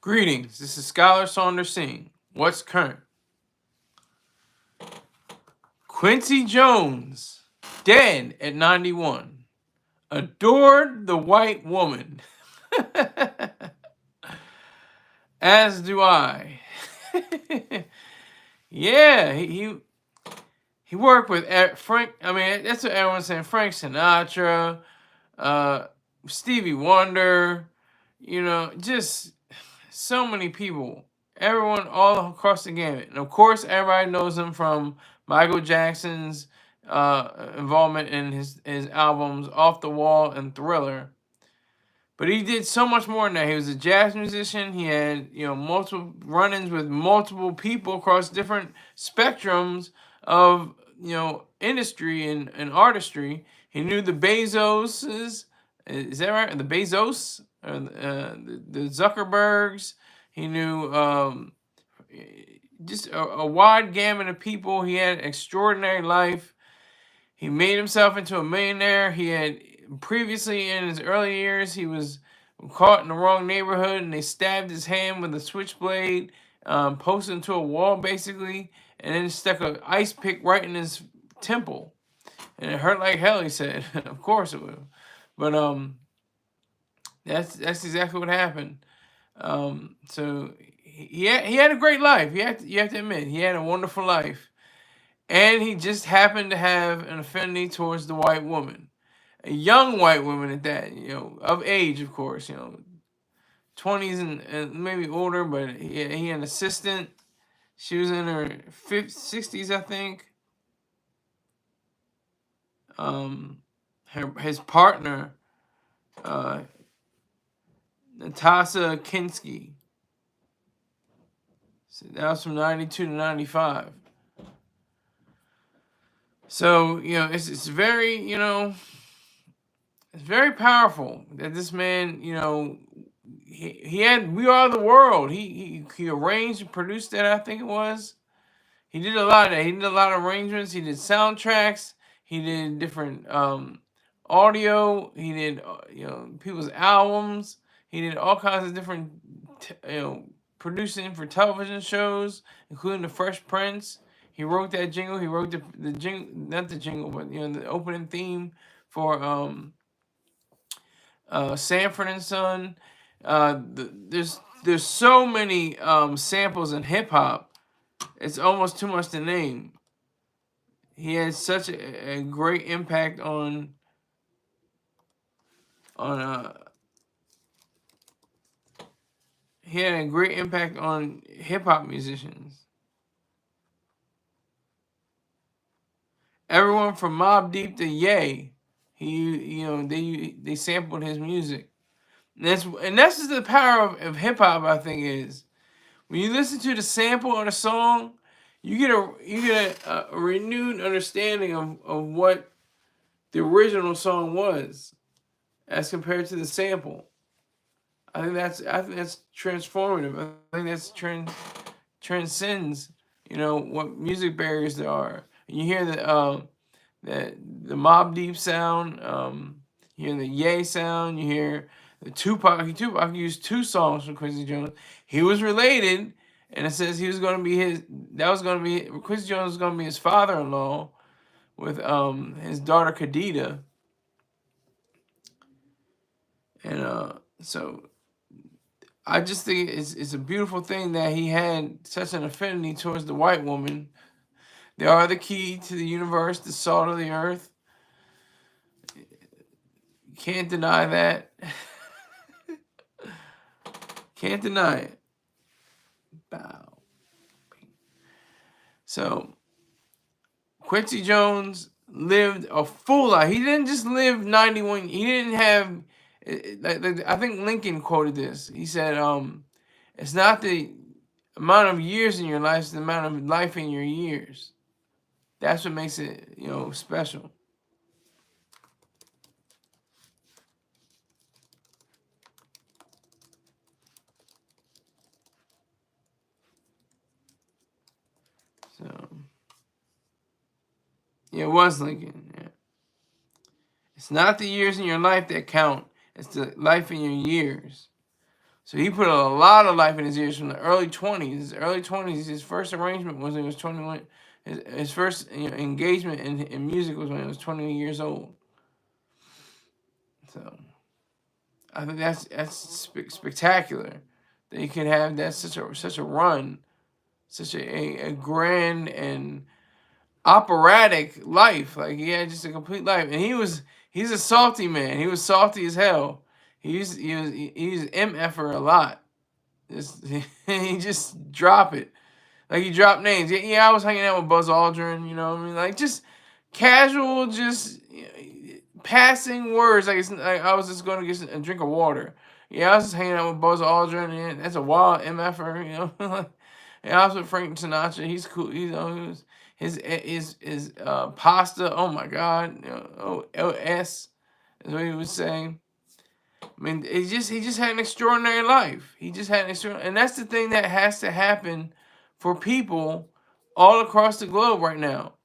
Greetings, this is Scholar Saunders Singh. What's current? Quincy Jones, dead at 91, adored the white woman. As do I. Yeah, he worked with Frank. I mean, that's what everyone's saying. Frank Sinatra, uh, Stevie Wonder. Just so many people. Everyone all across the gamut. And of course, everybody knows him from Michael Jackson's involvement in his albums Off the Wall and Thriller. But he did so much more than that. He was a jazz musician. He had, multiple run-ins with multiple people across different spectrums of, industry and artistry. He knew the Bezoses. Is that right? The Bezos? The Zuckerbergs. He knew just a wide gamut of people. He had an extraordinary life. He made himself into a millionaire. He had previously in his early years, he was caught in the wrong neighborhood and they stabbed his hand with a switchblade, posted into a wall basically, and then stuck an ice pick right in his temple. And it hurt like hell, he said. Of course it would. But that's exactly what happened. So he had a great life. You have to admit, he had a wonderful life. And he just happened to have an affinity towards the white woman. A young white woman at that, of age, of course, 20s and maybe older, but he had an assistant. She was in her 60s, I think. His partner, Natasha Kinsky. So that was from 92 to 95. So, it's very, it's very powerful that this man, he had We Are the World. He arranged and produced that, I think it was. He did a lot of that. He did a lot of arrangements. He did soundtracks. He did different audio. He did, people's albums. He did all kinds of different, producing for television shows, including The Fresh Prince. He wrote that jingle. He wrote the jingle, not the jingle, but the opening theme for Sanford and Son. There's so many samples in hip hop. It's almost too much to name. He had such a great impact on he had a great impact on hip hop musicians. Everyone from Mobb Deep to Ye, they sampled his music. And that's just the power of hip hop, I think, is when you listen to the sample of the song, you get a renewed understanding of what the original song was as compared to the sample. I think that's transformative. I think that's transcends, what music barriers there are. And you hear the Mobb Deep sound, you hear the Ye sound, you hear the Tupac. Tupac used two songs from Quincy Jones. He was related, and it says he was going to be Quincy Jones was going to be his father-in-law with his daughter Khadija. And so I just think it's a beautiful thing that he had such an affinity towards the white woman. They are the key to the universe, the salt of the earth. Can't deny that. Can't deny it. Bow. So, Quincy Jones lived a full life. He didn't just live 91. He didn't have... I think Lincoln quoted this. He said, it's not the amount of years in your life, it's the amount of life in your years. That's what makes it, special. So, yeah, it was Lincoln. Yeah. It's not the years in your life that count. It's the life in your years. So he put a lot of life in his ears from the early 20s. His early 20s, his first arrangement was when he was 21. His first engagement in music was when he was 20 years old. So I think that's spectacular that you could have that such a run, such a grand and operatic life. Like he had just a complete life, and he's a salty man. He was salty as hell. He used MFer a lot. Just he just drop it. Like he dropped names. Yeah, I was hanging out with Buzz Aldrin, you know what I mean? Like just casual, just passing words. Like I was just going to get a drink of water. Yeah, I was just hanging out with Buzz Aldrin, and that's a wild MFer, you know. Yeah, I was with Frank Sinatra. He's cool. His pasta. Oh my God, OS is what he was saying. I mean, he just had an extraordinary life. He just had an extraordinary, and that's the thing that has to happen for people all across the globe right now.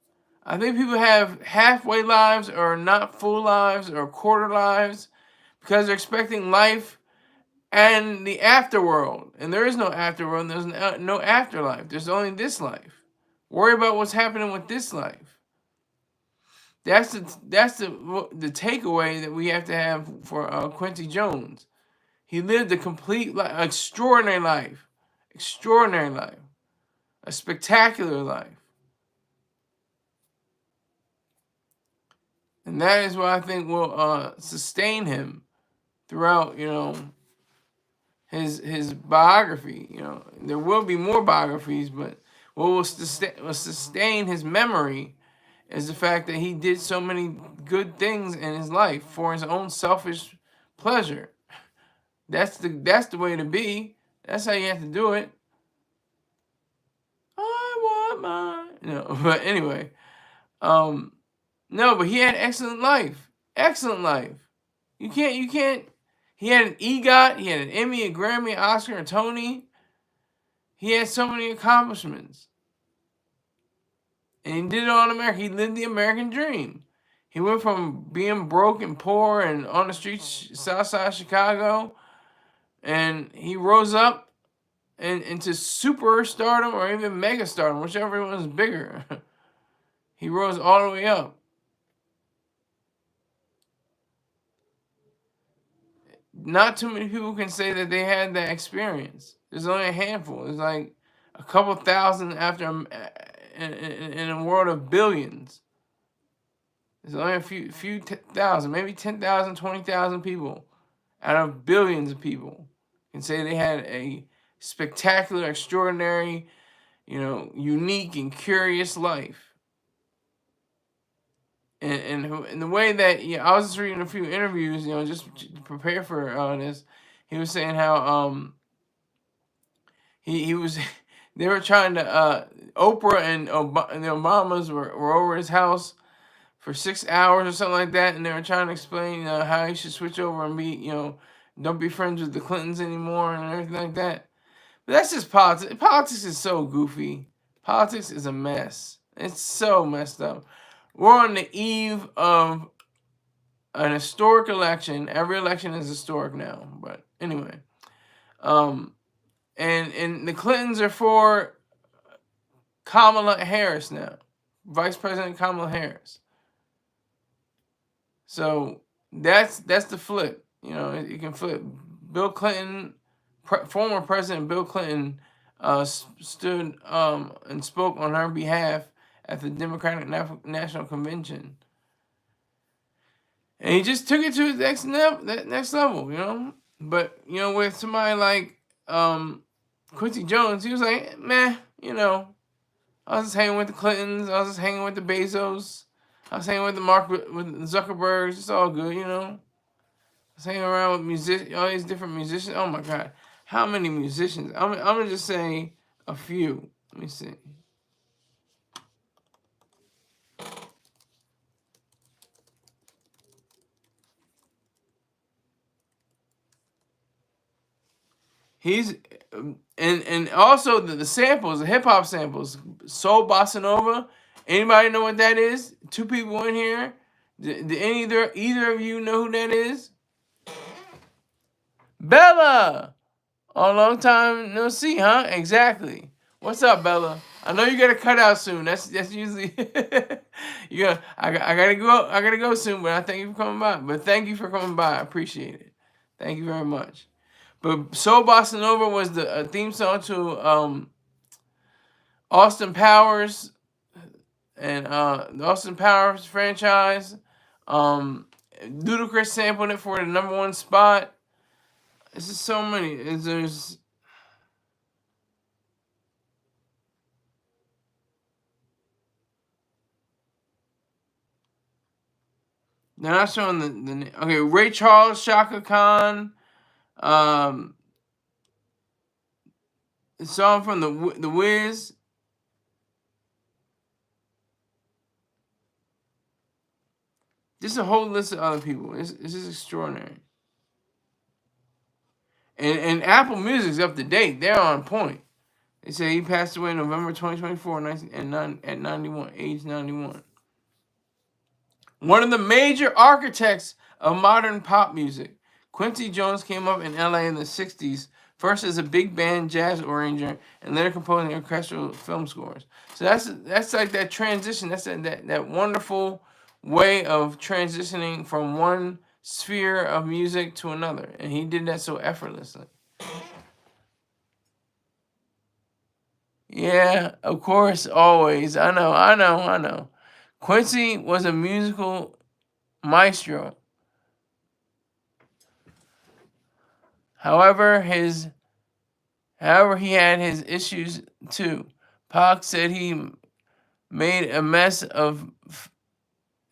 I think people have halfway lives or not full lives or quarter lives because they're expecting life and the afterworld. And there is no afterworld, and there's no afterlife. There's only this life. Worry about what's happening with this life. That's the takeaway that we have to have for Quincy Jones. He lived a complete, extraordinary life, a spectacular life, and that is what I think will sustain him throughout, his biography. There will be more biographies, but what will sustain his memory is the fact that he did so many good things in his life for his own selfish pleasure. That's the way to be. That's how you have to do it. I want mine. But anyway, no, but he had excellent life. Excellent life. You can't. He had an EGOT. He had an Emmy, a Grammy, an Oscar, a Tony. He had so many accomplishments. And he did it on America. He lived the American dream. He went from being broke and poor and on the streets south side of Chicago, and he rose up into superstardom or even megastardom, whichever one was bigger. He rose all the way up. Not too many people can say that they had that experience. There's only a handful. There's like a couple thousand after in a world of billions. There's only a few thousand, maybe 10,000, 20,000 people out of billions of people can say they had a spectacular, extraordinary, unique and curious life. And the way that I was just reading a few interviews, just to prepare for this. He was saying how he was they were trying to Oprah and the Obamas were over his house for 6 hours or something like that, and they were trying to explain how he should switch over and be don't be friends with the Clintons anymore and everything like that. But that's just politics. Politics is so goofy. Politics is a mess. It's so messed up. We're on the eve of an historic election. Every election is historic now. But anyway, and the Clintons are for Kamala Harris now, Vice President Kamala Harris. So that's the flip. You can flip. Bill Clinton, former President Bill Clinton, stood and spoke on her behalf at the Democratic National Convention, and he just took it to his next level, But with somebody like Quincy Jones, he was like, meh, I was just hanging with the Clintons, I was just hanging with the Bezos, I was hanging with with Zuckerbergs. It's all good, I was hanging around with all these different musicians. Oh my God, how many musicians? I'm gonna just say a few. Let me see. He's and also the samples, the hip hop samples, soul bossa nova. Anybody know what that is? Two people in here. Did either of you know who that is? Bella. Oh, long time no see, huh? Exactly. What's up, Bella? I know you gotta cut out soon. That's usually you got. I gotta go. I gotta go soon. But I thank you for coming by. But thank you for coming by. I appreciate it. Thank you very much. But Soul Bossa Nova was the theme song to Austin Powers and the Austin Powers franchise. Um, Ludacris sampled it for the #1 spot. This is so many. There's they're not showing the okay. Ray Charles, Shaka Khan, um, a song from the Wiz. Just a whole list of other people. It's just extraordinary. And Apple Music's up to date. They're on point. They say he passed away November 2024 at 91, age 91. One of the major architects of modern pop music, Quincy Jones came up in LA in the 60s, first as a big band jazz arranger and later composing orchestral film scores. So that's like that transition. That's that wonderful way of transitioning from one sphere of music to another. And he did that so effortlessly. Yeah, of course, always. I know. Quincy was a musical maestro. However, he had his issues too. Pac said he made a mess of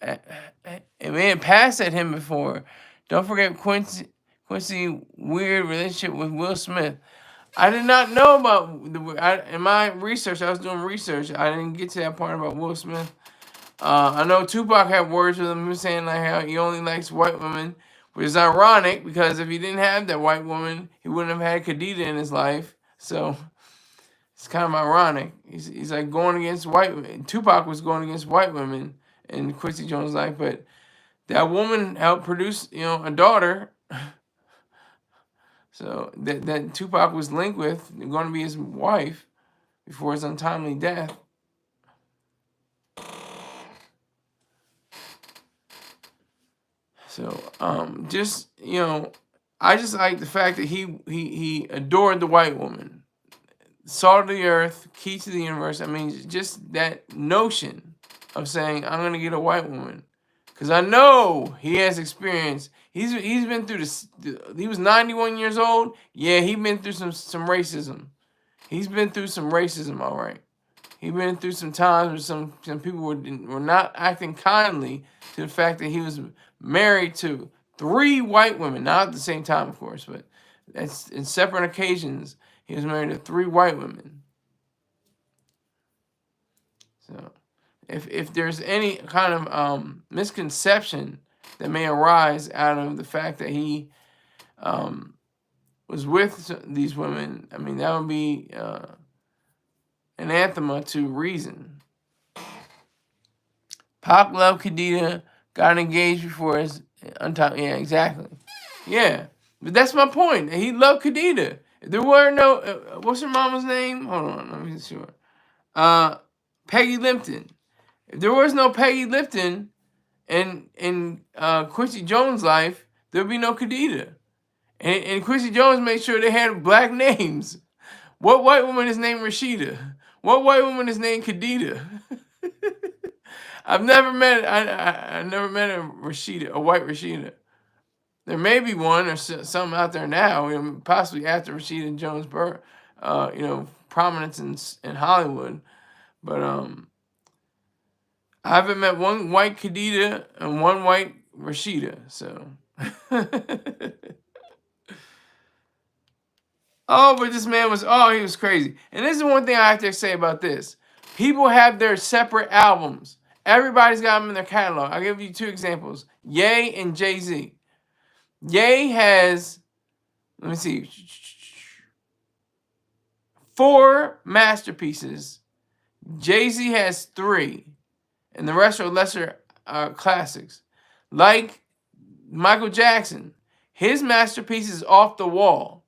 it made a pass at him before. Don't forget Quincy weird relationship with Will Smith. I did not know about in my research. I was doing research. I didn't get to that part about Will Smith. I know Tupac had words with him. He was saying like how he only likes white women, which is ironic because if he didn't have that white woman, he wouldn't have had Khadijah in his life. So it's kind of ironic. He's like going against white women. Tupac was going against white women in Quincy Jones' life, but that woman helped produce, a daughter. So that Tupac was linked with, going to be his wife before his untimely death. So just I just like the fact that he adored the white woman, salt of the earth, key to the universe. I mean, just that notion of saying I'm gonna get a white woman, because I know he has experience. He's been through this. He was 91 years old. Yeah, he's been through some racism. He's been through some racism, all right. He's been through some times where some people were not acting kindly to the fact that he was married to 3 white women, not at the same time, of course, but that's in separate occasions. He was married to 3 white women. So, if there's any kind of misconception that may arise out of the fact that he was with these women, I mean, that would be anathema to reason. Pac loved Khadijah, got engaged before his untimely. Yeah, exactly. Yeah, but that's my point. He loved Khadijah. If there were no, what's her mama's name? Hold on, let me be sure. Peggy Lipton. If there was no Peggy Lipton in Quincy Jones' life, there'd be no Khadijah. And Quincy Jones made sure they had black names. What white woman is named Rashida? What white woman is named Khadijah? I've never met. I never met a Rashida, a white Rashida. There may be one or some out there now, possibly after Rashida Jones' birth, prominence in Hollywood. But I haven't met one white Khadijah and one white Rashida. So. Oh, but this man he was crazy. And this is one thing I have to say about this. People have their separate albums. Everybody's got them in their catalog. I'll give you 2 examples. Ye and Jay-Z. Ye has, let me see, 4 masterpieces. Jay-Z has 3. And the rest are lesser classics. Like Michael Jackson. His masterpiece is Off the Wall.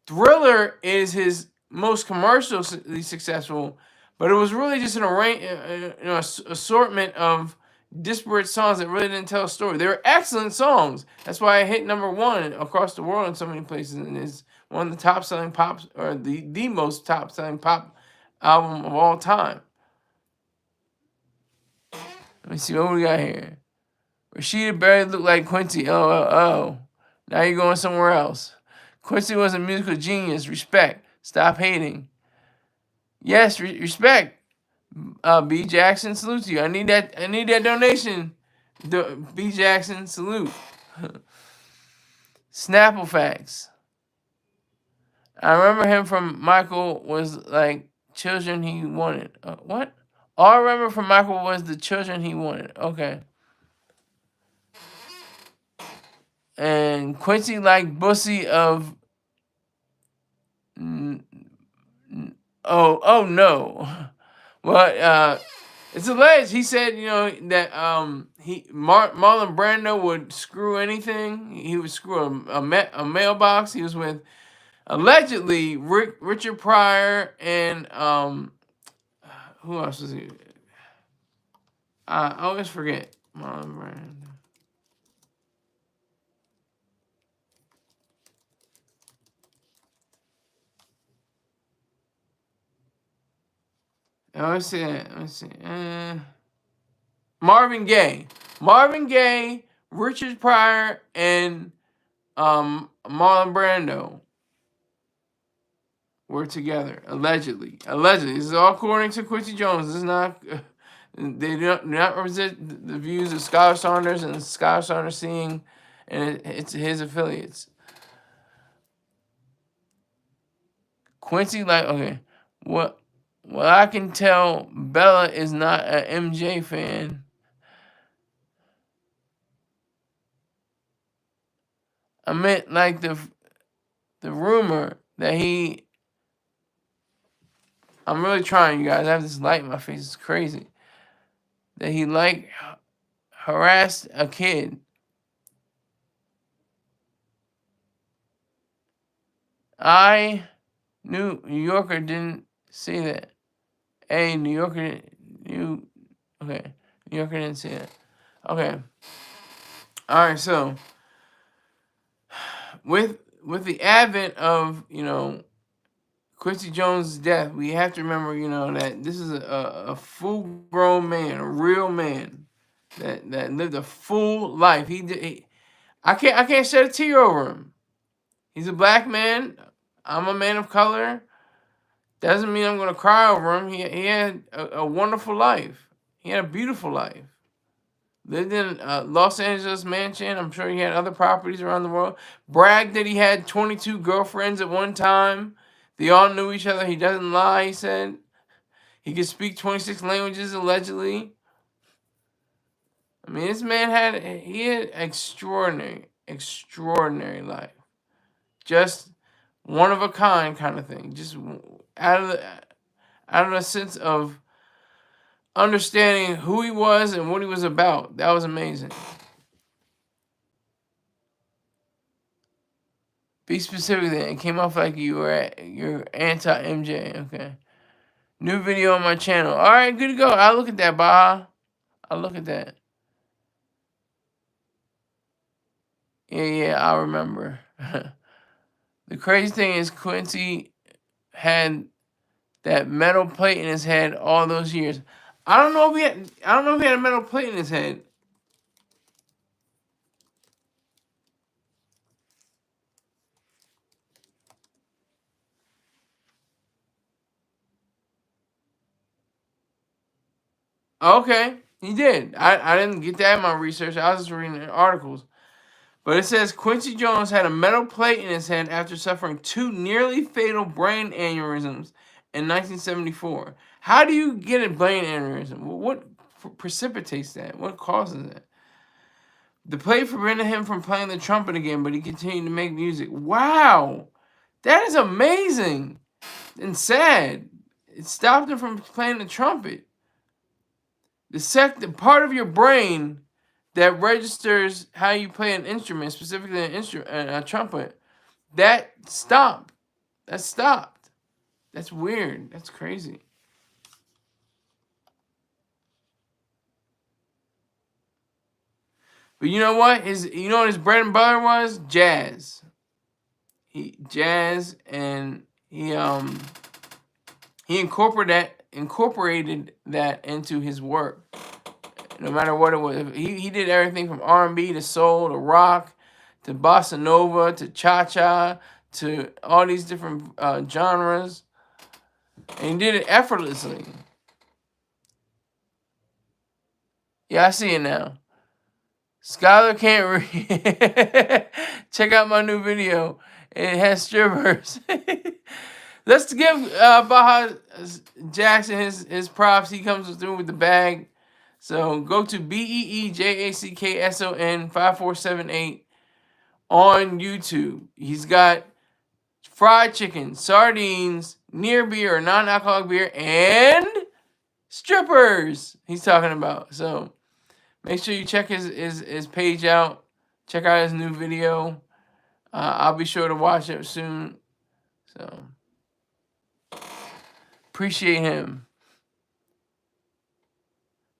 Thriller is his most commercially successful, but it was really just an assortment of disparate songs that really didn't tell a story. They were excellent songs. That's why it hit #1 across the world in so many places, and is one of the top selling pop, or the most top selling pop album of all time. Let me see what we got here. Rashida barely looked like Quincy. Oh. Now you're going somewhere else. Quincy was a musical genius. Respect. Stop hating. Yes, respect. B Jackson, salute to you. I need that donation. B Jackson, salute. Snapple facts. I remember him from Michael was like children he wanted. What? All I remember from Michael was the children he wanted. Okay. And Quincy like Bussy of oh no. Well, it's alleged. He said, that Marlon Brando would screw anything. He would screw a mailbox. He was with allegedly Richard Pryor and who else was he? I always forget Marlon Brando. Let's see. Marvin Gaye. Marvin Gaye, Richard Pryor, and Marlon Brando were together, allegedly. Allegedly. This is all according to Quincy Jones. This is not... They do not represent the views of Skylar Saunders and Skylar Saunders seeing, and it's his affiliates. Quincy, okay. Well, I can tell Bella is not an MJ fan. I meant like the rumor that he... I'm really trying, you guys. I have this light in my face. It's crazy. That he harassed a kid. New Yorker didn't see that. New Yorker didn't see that. Okay. All right, so with the advent of, Quincy Jones' death, we have to remember, that this is a full-grown man, a real man that lived a full life. I can't shed a tear over him. He's a black man. I'm a man of color. Doesn't mean I'm going to cry over him. He had a wonderful life. He had a beautiful life. Lived in a Los Angeles mansion. I'm sure he had other properties around the world. Bragged that he had 22 girlfriends at one time. They all knew each other. He doesn't lie, he said. He could speak 26 languages, allegedly. I mean, this man had extraordinary life. Just one of a kind of thing. Just out of the sense of understanding who he was and what he was about. That was amazing. Be specific then. It came off like you're anti-MJ. Okay. New video on my channel. All right, good to go. I'll look at that, Baha. I'll look at that. Yeah, I remember. The crazy thing is Quincy had that metal plate in his head all those years. I don't know if he had a metal plate in his head. Okay, he did. I didn't get that in my research. I was just reading the articles. But it says Quincy Jones had a metal plate in his head after suffering 2 nearly fatal brain aneurysms in 1974. How do you get a brain aneurysm? What precipitates that? What causes that? The plate prevented him from playing the trumpet again, but he continued to make music. Wow! That is amazing and sad. It stopped him from playing the trumpet. The part of your brain that registers how you play an instrument, specifically a trumpet, that stopped. That stopped. That's weird. That's crazy. But you know what? His bread and butter was jazz. Jazz, and he incorporated that into his work. No matter what it was, he did everything from R&B to soul to rock to bossa nova to cha cha to all these different genres, and he did it effortlessly. Yeah, I see it now. Skylar can't read. Check out my new video. It has strippers. Let's give Baja Jackson his props. He comes through with the bag. So go to BEEJACKSON 5478 on YouTube. He's got fried chicken, sardines, near beer or non-alcoholic beer, and strippers. He's talking about. So make sure you check his page out. Check out his new video. I'll be sure to watch it soon. So appreciate him.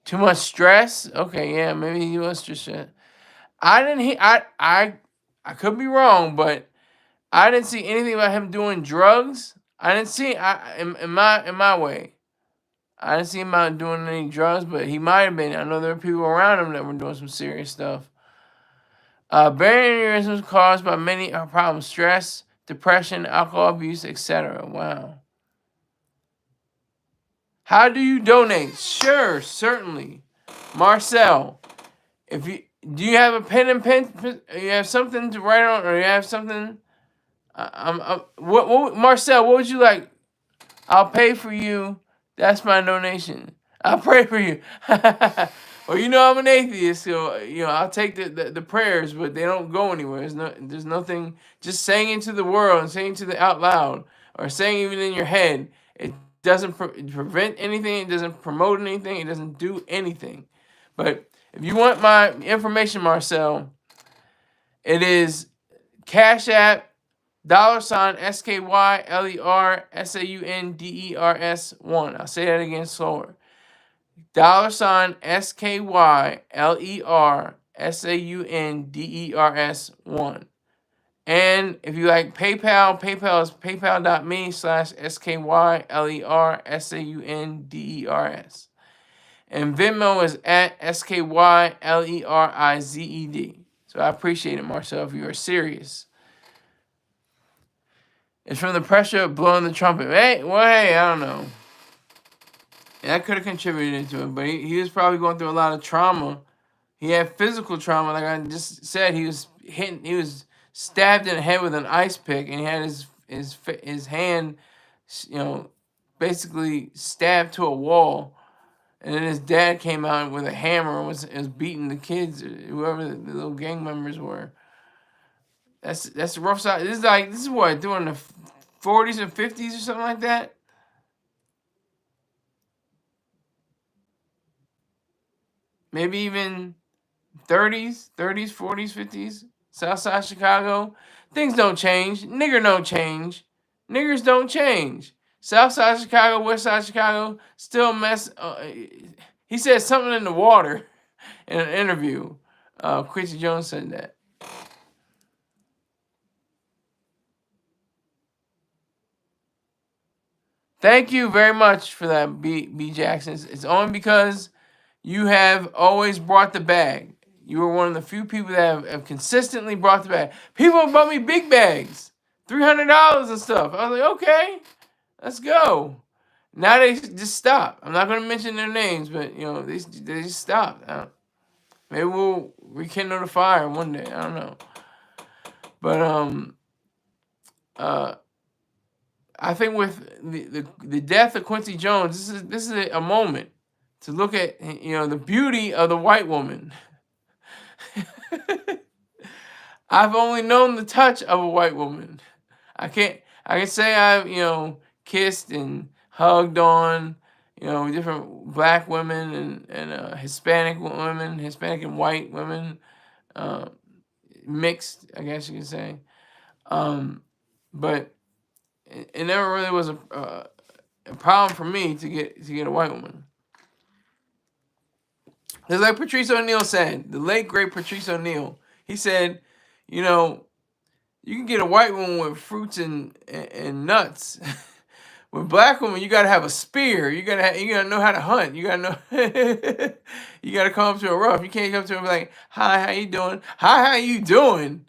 Too much stress? Okay, yeah, maybe he was stressed. I didn't hear. I could be wrong, but I didn't see anything about him doing drugs. I didn't see in my way. I didn't see him out doing any drugs, but he might have been. I know there were people around him that were doing some serious stuff. Brain aneurysms caused by many problems: stress, depression, alcohol abuse, etc. Wow. How do you donate? Sure, certainly. Marcel, if you do you have a pen and pen? You have something to write on, or you have something? What Marcel? What would you like? I'll pay for you. That's my donation. I'll pray for you. Well, I'm an atheist, so I'll take the prayers, but they don't go anywhere. There's nothing. Just saying into the world and saying to the out loud, or saying even in your head, it doesn't prevent anything. It doesn't promote anything. It doesn't do anything. But if you want my information, Marcel, it is Cash App $SKYLERSAUNDERS1. I'll say that again slower. $SKYLERSAUNDERS1. And if you like PayPal, PayPal is paypal.me/SKYLERSAUNDERS. And Venmo is at SKYLERIZED. So I appreciate it, Marcel, if you are serious. It's from the pressure of blowing the trumpet. Hey, I don't know. And that could have contributed to it, but he was probably going through a lot of trauma. He had physical trauma, like I just said. He was stabbed in the head with an ice pick, and he had his hand, basically stabbed to a wall. And then his dad came out with a hammer and was beating the kids, whoever the little gang members were. That's the rough side. This is what, during the 40s and 50s or something like that. Maybe even 30s, 40s, 50s. Southside Chicago. Things don't change. Nigger don't change. Niggers don't change. Southside Chicago, Westside Chicago, still mess. He said something in the water in an interview. Quincy Jones said that. Thank you very much for that, B Jackson. It's only because you have always brought the bag. You were one of the few people that have consistently brought the bag. People have bought me big bags, $300 and stuff. I was like, okay, let's go. Now they just stop. I'm not going to mention their names, but they just stopped. Maybe we'll rekindle the fire one day. I don't know. But I think with the death of Quincy Jones, this is a moment to look at the beauty of the white woman. I've only known the touch of a white woman. I can say I've kissed and hugged on different black women and Hispanic women, Hispanic and white women, mixed, I guess you could say. But it never really was a problem for me to get a white woman. It's like Patrice O'Neal said, the late great Patrice O'Neal. He said, you know, you can get a white woman with fruits and nuts. With black women, you gotta have a spear. You gotta know how to hunt. You gotta know. You gotta come up to her rough. You can't come to her and be like, "Hi, how you doing? Hi, how you doing?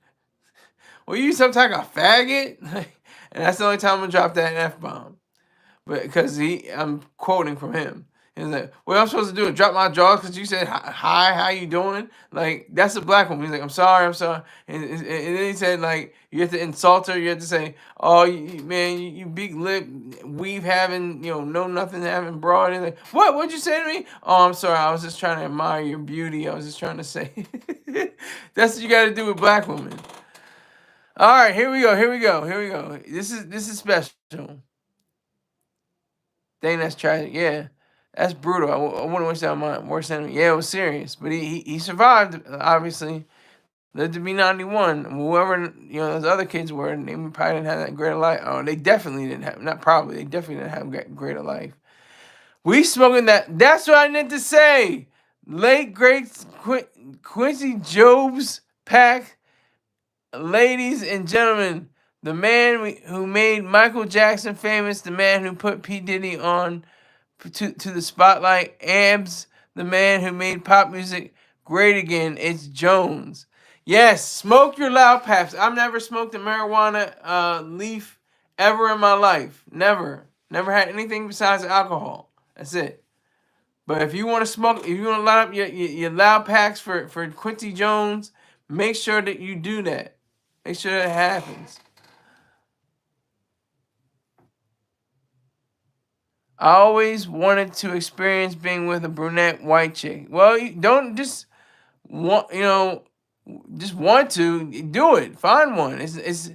Well, you some type of faggot." And that's the only time I'm gonna drop that F-bomb. But because I'm quoting from him. He's like, "What I'm supposed to do? Drop my jaws because you said hi, how you doing?" Like that's a black woman. He's like, "I'm sorry, I'm sorry," and then he said like, "You have to insult her. You have to say, oh man, you big lip, weave having, know nothing having broad." And like, What'd you say to me? Oh, I'm sorry. I was just trying to admire your beauty. I was just trying to say." That's what you got to do with black women. All right, here we go. This is special. Dang, that's tragic. Yeah, that's brutal. I wouldn't wish that on my worst enemy. Yeah, it was serious, but he survived. Obviously, lived to be 91. Whoever those other kids were, they probably didn't have that great of life. Oh, they definitely didn't have. Not probably. They definitely didn't have great of life. We smoking that. That's what I meant to say. Late great Quincy Jones pack. Ladies and gentlemen, the man who made Michael Jackson famous, the man who put P. Diddy on to the spotlight, Abs, the man who made pop music great again, it's Jones. Yes, smoke your loud paps. I've never smoked a marijuana leaf ever in my life. Never. Never had anything besides alcohol. That's it. But if you want to smoke, if you want to light up your loud packs for Quincy Jones, make sure that you do that. Make sure that happens. I always wanted to experience being with a brunette white chick. Well, you don't just want, just want to do it. Find one. It's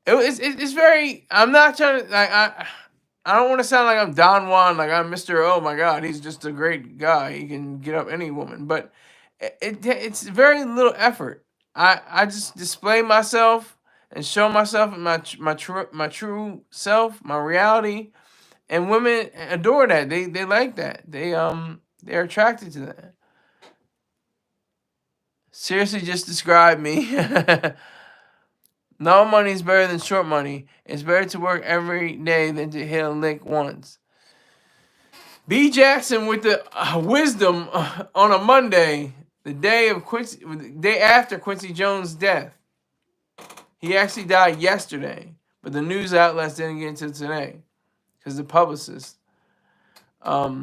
very. I'm not trying to like. I don't want to sound like I'm Don Juan, like I'm Mr. Oh my God, he's just a great guy. He can get up any woman, but it's very little effort. I just display myself and show myself and my true self, my reality, and women adore that. They like that. They're attracted to that. Seriously, just describe me. No money is better than short money. It's better to work every day than to hit a lick once. B. Jackson with the wisdom on a Monday, the day after Quincy Jones' death. He actually died yesterday, but the news outlets didn't get into today because the publicist. I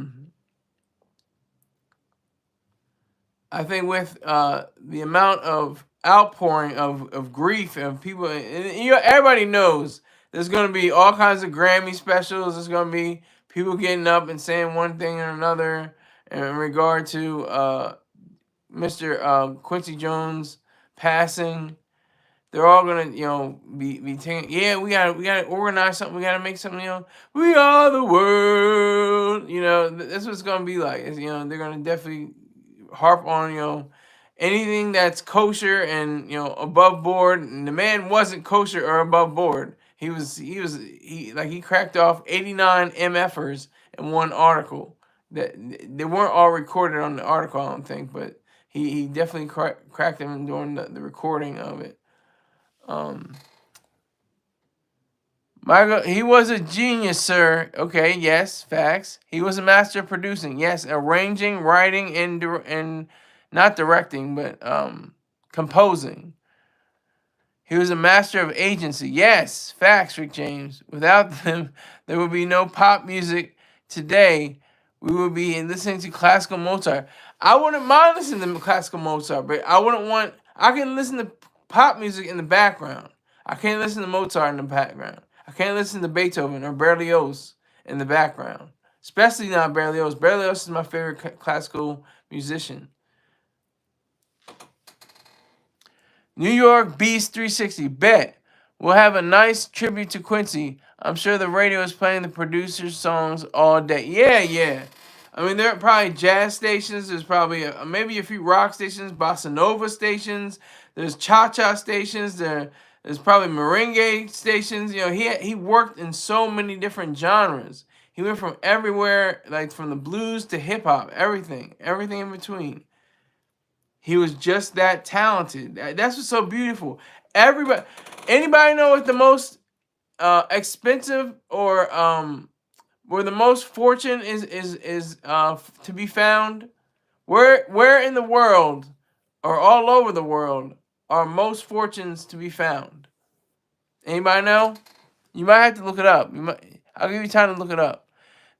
think with the amount of outpouring of grief and people, and everybody knows there's going to be all kinds of Grammy specials. There's going to be people getting up and saying one thing or another in regard to Mr. Quincy Jones passing. They're all gonna, be taking. Yeah, we gotta organize something. We gotta make something. We are the world. That's what it's gonna be like. They're gonna definitely harp on anything that's kosher and above board. And the man wasn't kosher or above board. He cracked off 89 MFers in one article. That they weren't all recorded on the article, I don't think, but he definitely cracked them during the recording of it. Michael, he was a genius, sir. Okay, yes, facts. He was a master of producing. Yes, arranging, writing, and not directing, but composing. He was a master of agency. Yes, facts, Rick James. Without them, there would be no pop music today. We would be listening to classical Mozart. I wouldn't mind listening to classical Mozart, but I can listen to pop music in the background. I can't listen to Mozart in the background. I can't listen to Beethoven or Berlioz in the background. Especially not Berlioz. Berlioz is my favorite classical musician. New York Beast 360. Bet. We'll have a nice tribute to Quincy. I'm sure the radio is playing the producer's songs all day. Yeah. I mean, there are probably jazz stations. There's probably maybe a few rock stations, bossa nova stations. There's cha-cha stations. There's probably merengue stations. He worked in so many different genres. He went from everywhere, like from the blues to hip hop, everything in between. He was just that talented. That's what's so beautiful. Anybody know what the most expensive or where the most fortune is to be found? Where in the world, or all over the world, are most fortunes to be found? Anybody know? You might have to look it up. I'll give you time to look it up.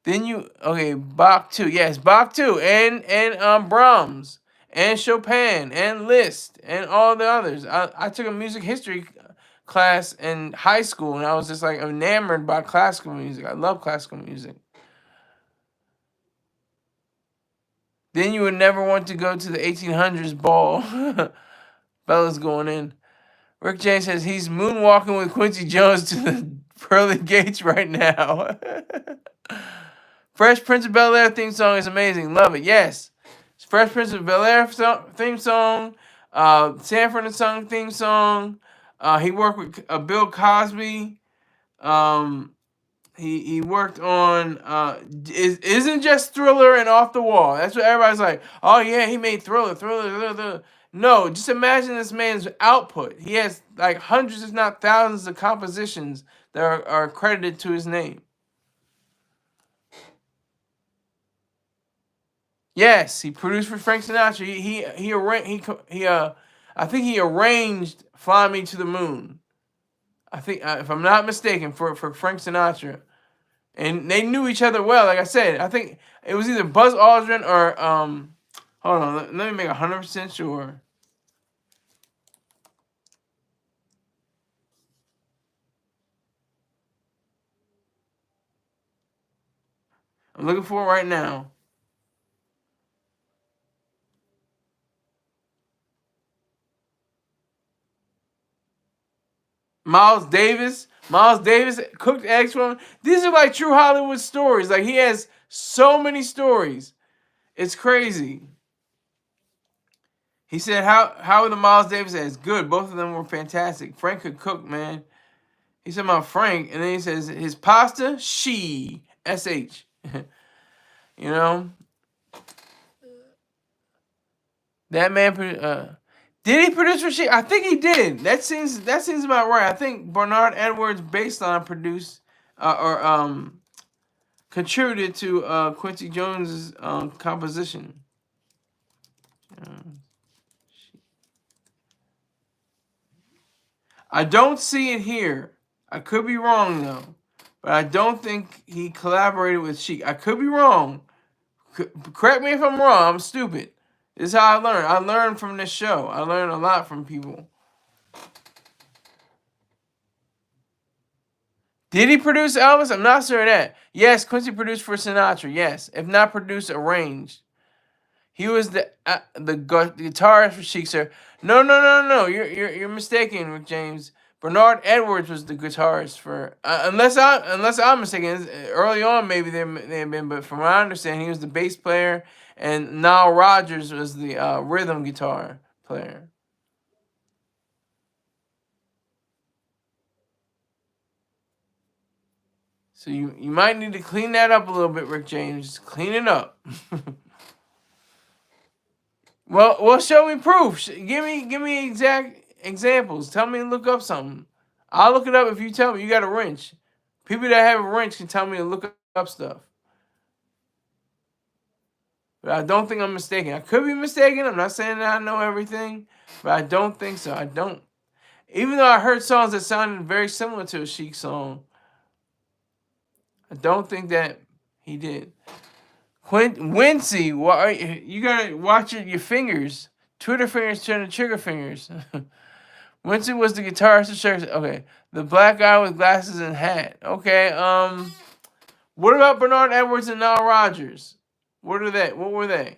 Bach too. Yes, Bach too, and Brahms, and Chopin, and Liszt, and all the others. I took a music history class in high school, and I was just like enamored by classical music. I love classical music. Then you would never want to go to the 1800s ball. Bella's going in. Rick James says he's moonwalking with Quincy Jones to the pearly gates right now. Fresh Prince of Bel Air theme song is amazing. Love it. Yes. Fresh Prince of Bel Air theme song. Sanford and Son theme song. He worked with Bill Cosby. He worked on isn't just Thriller and Off the Wall. That's what everybody's like. Oh yeah, he made Thriller. No, just imagine this man's output. He has like hundreds, if not thousands, of compositions that are credited to his name. Yes, he produced for Frank Sinatra. I think he arranged "Fly Me to the Moon." I think, if I'm not mistaken, for Frank Sinatra, and they knew each other well. Like I said, I think it was either Buzz Aldrin or Hold on, let me make 100% sure. I'm looking for it right now. Miles Davis. Miles Davis cooked eggs for him. These are like true Hollywood stories. Like, he has so many stories. It's crazy. He said, how were the Miles Davis eggs? Good. Both of them were fantastic. Frank could cook, man. He said about Frank, and then he says his pasta, SH. You know? That man did he produce for Chic? I think he did. That seems about right. I think Bernard Edwards' bass line produced or contributed to Quincy Jones's composition. I don't see it here. I could be wrong though, but I don't think he collaborated with Chic. I could be wrong. Correct me if I'm wrong. I'm stupid. This is how I learn. I learn from this show. I learn a lot from people. Did he produce Elvis? I'm not sure of that. Yes, Quincy produced for Sinatra. Yes, if not produced, arranged. He was the guitarist for Chic, sir. No. You're mistaken, Rick James. Bernard Edwards was the guitarist for. Unless I'm mistaken. Early on, maybe they have been, but from what I understand, he was the bass player, and Nile Rodgers was the rhythm guitar player. So you might need to clean that up a little bit, Rick James. Just clean it up. Well, show me proof. Give me exact examples. Tell me to look up something. I'll look it up if you tell me you got a wrench. People that have a wrench can tell me to look up stuff. But I don't think I'm mistaken. I could be mistaken. I'm not saying that I know everything, but I don't think so. I don't. Even though I heard songs that sounded very similar to a Chic song, I don't think that he did. Quincy, you gotta watch your fingers. Twitter fingers turn to trigger fingers. Quincy was the guitarist of Circus. Okay, the black guy with glasses and hat. Okay, what about Bernard Edwards and Nile Rodgers? What are they? What were they?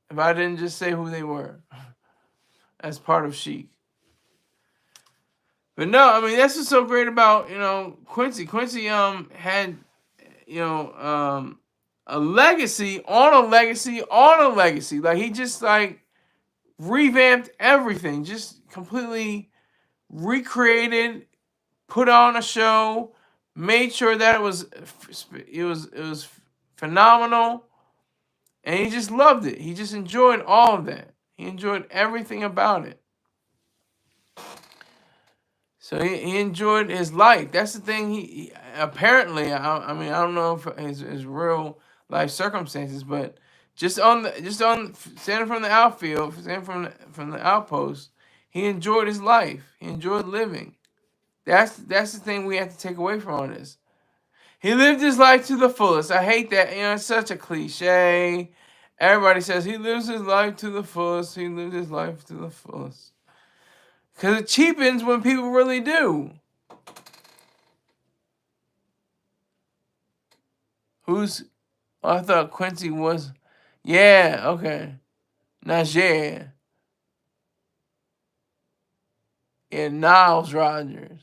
If I didn't just say who they were, as part of Chic. But no, I mean that's what's so great about Quincy. Quincy had a legacy on a legacy on a legacy. Like, he just like revamped everything, just completely recreated, put on a show, made sure that it was phenomenal, and he just loved it. He just enjoyed all of that. He enjoyed everything about it. So he enjoyed his life. That's the thing. He apparently, I mean, I don't know if his real life circumstances, but just on standing from the outfield, standing from the outpost, he enjoyed his life. He enjoyed living. That's the thing we have to take away from all this. He lived his life to the fullest. I hate that. It's such a cliche. Everybody says he lives his life to the fullest. He lived his life to the fullest. Because it cheapens when people really do. Who's... Oh, I thought Quincy was... Yeah, okay. Najee. Yeah, Niles Rogers.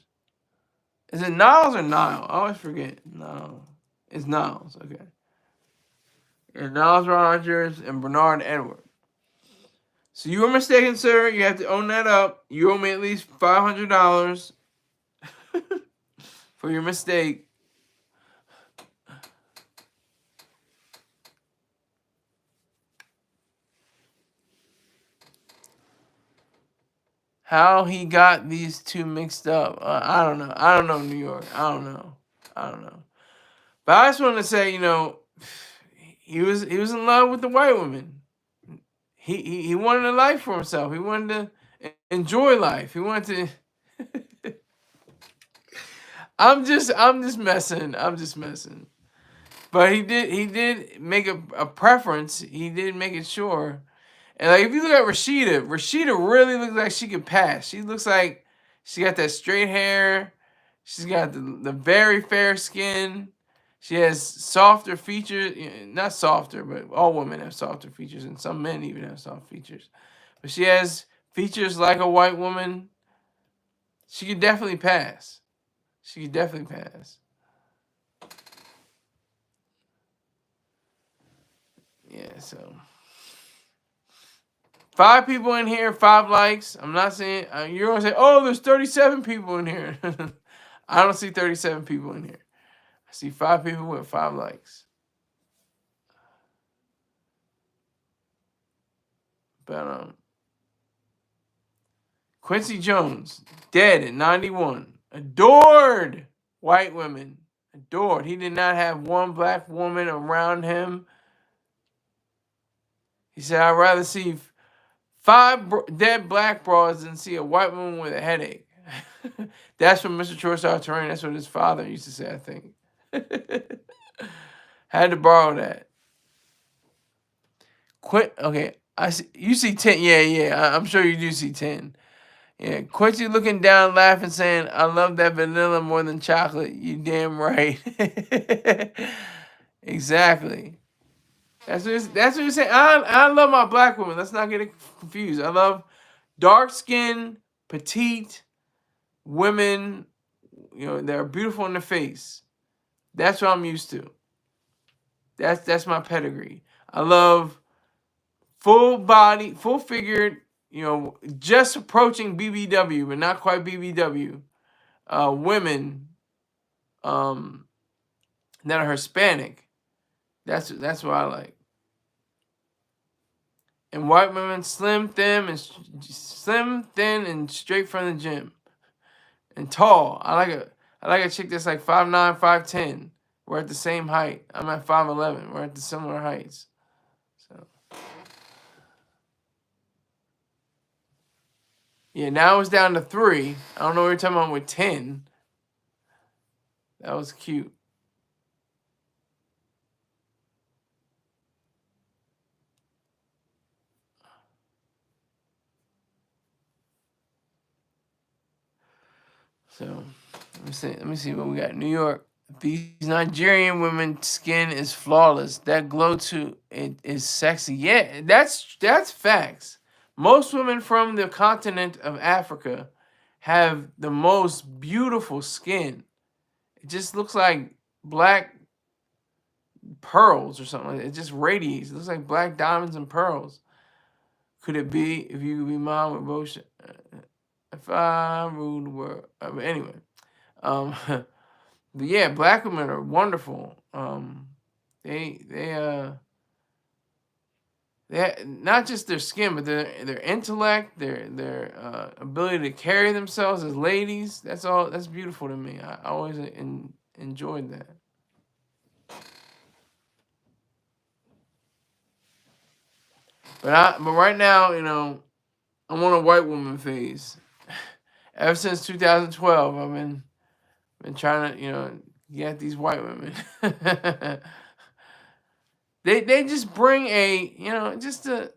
Is it Niles or Nile? I always forget. No. It's Niles, okay. And Niles Rogers and Bernard Edward. So you were mistaken, sir. You have to own that up. You owe me at least $500 for your mistake. How he got these two mixed up, I don't know. I don't know New York. I don't know. But I just wanted to say, he was in love with the white woman. He wanted a life for himself. He wanted to enjoy life. He wanted to. I'm just messing. But he did make a preference. He did make it sure. And like if you look at Rashida really looks like she could pass. She looks like she got that straight hair. She's got the very fair skin. She has softer features. Not softer, but all women have softer features, and some men even have soft features. But she has features like a white woman. She could definitely pass. Yeah, so 5 people in here, 5 likes. I'm not saying you're gonna say, "Oh, there's 37 people in here." I don't see 37 people in here. I see 5 people with 5 likes. But Quincy Jones, dead at 91. Adored white women. Adored. He did not have one black woman around him. He said, "I'd rather see 5 dead black broads than see a white woman with a headache." That's from Mr. Chorstar Terrain. That's what his father used to say, I think. Had to borrow that. Okay, I see, you see 10. Yeah. I'm sure you do see 10. Yeah, Quincy looking down, laughing, saying, "I love that vanilla more than chocolate." You damn right. Exactly. That's what he's saying. I love my black women. Let's not get it confused. I love dark skinned, petite women. They're beautiful in the face. That's what I'm used to. That's my pedigree. I love full body, full figured, just approaching BBW, but not quite BBW. Women that are Hispanic. That's what I like. And white women, slim, thin, and straight from the gym, and tall. I like a chick that's like 5'9", 5'10". We're at the same height. I'm at 5'11". We're at the similar heights. So yeah, now it's down to 3. I don't know what you're talking about with 10. That was cute. So let me see what we got. New York. These Nigerian women's skin is flawless. That glow to it is sexy. Yeah, that's facts. Most women from the continent of Africa have the most beautiful skin. It just looks like black pearls or something. It just radiates. It looks like black diamonds and pearls. Could it be if you could be mom with both? If I rule the world. But anyway, um, but yeah, black women are wonderful. They not just their skin, but their intellect, their ability to carry themselves as ladies. That's all. That's beautiful to me. I always enjoyed that. But right now, I'm on a white woman phase. Ever since 2012, I've been trying to get these white women. they just bring a just a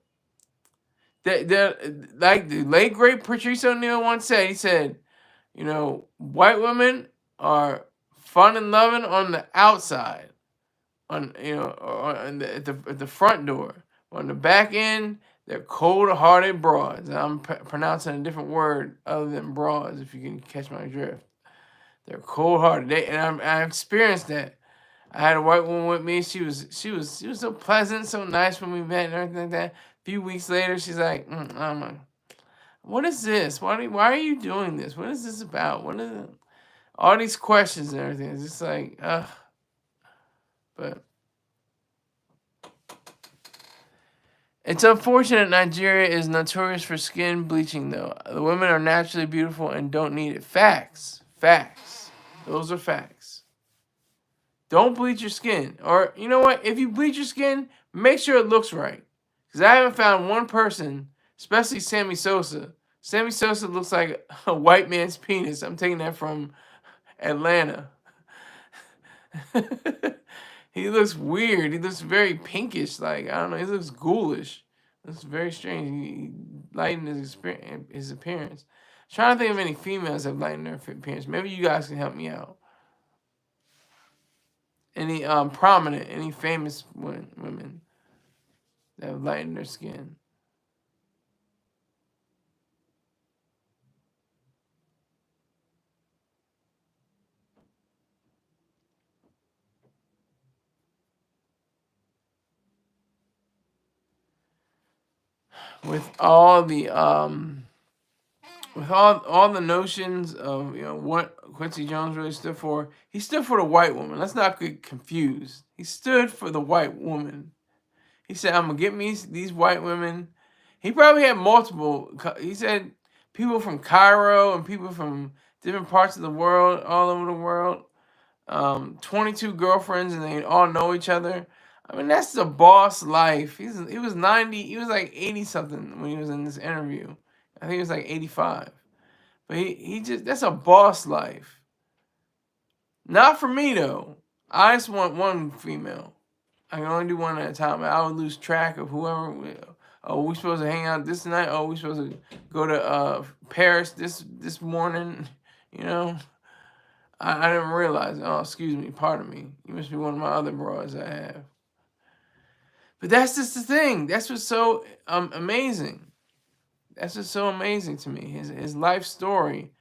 the like the late great Patrice O'Neill once said. He said, white women are fun and loving on the outside, or at the front door. On the back end, they're cold-hearted broads. I'm pronouncing a different word other than broads, if you can catch my drift. They're cold-hearted. I experienced that. I had a white woman with me. She was so pleasant, so nice when we met and everything like that. A few weeks later, she's like, "What is this? Why are you doing this? What is this about? What is it?" All these questions and everything. It's just like, ugh. But it's unfortunate Nigeria is notorious for skin bleaching, though. The women are naturally beautiful and don't need it. Facts. Facts. Those are facts. Don't bleach your skin. Or, you know what? If you bleach your skin, make sure it looks right. Because I haven't found one person, especially Sammy Sosa. Sammy Sosa looks like a white man's penis. I'm taking that from Atlanta. He looks weird. He looks very pinkish. Like, I don't know. He looks ghoulish. It's very strange. He lightened his appearance. I'm trying to think of any females that have lightened their appearance. Maybe you guys can help me out. Any prominent, any famous women that have lightened their skin. With all the all the notions of what Quincy Jones really stood for, he stood for the white woman. Let's not get confused. He stood for the white woman. He said, "I'm gonna get me these white women." He probably had multiple. He said people from Cairo and people from different parts of the world, all over the world. 22 girlfriends, and they all know each other. I mean, that's the boss life. He was 90. He was like 80 something when he was in this interview. I think he was like 85. But he just that's a boss life. Not for me though. I just want one female. I can only do one at a time. I would lose track of whoever. Oh, we supposed to hang out this night. Oh, we supposed to go to Paris this morning. You know, I didn't realize. Oh, excuse me. Pardon me. You must be one of my other bras I have. But that's just the thing. That's what's so amazing. That's what's so amazing to me. His life story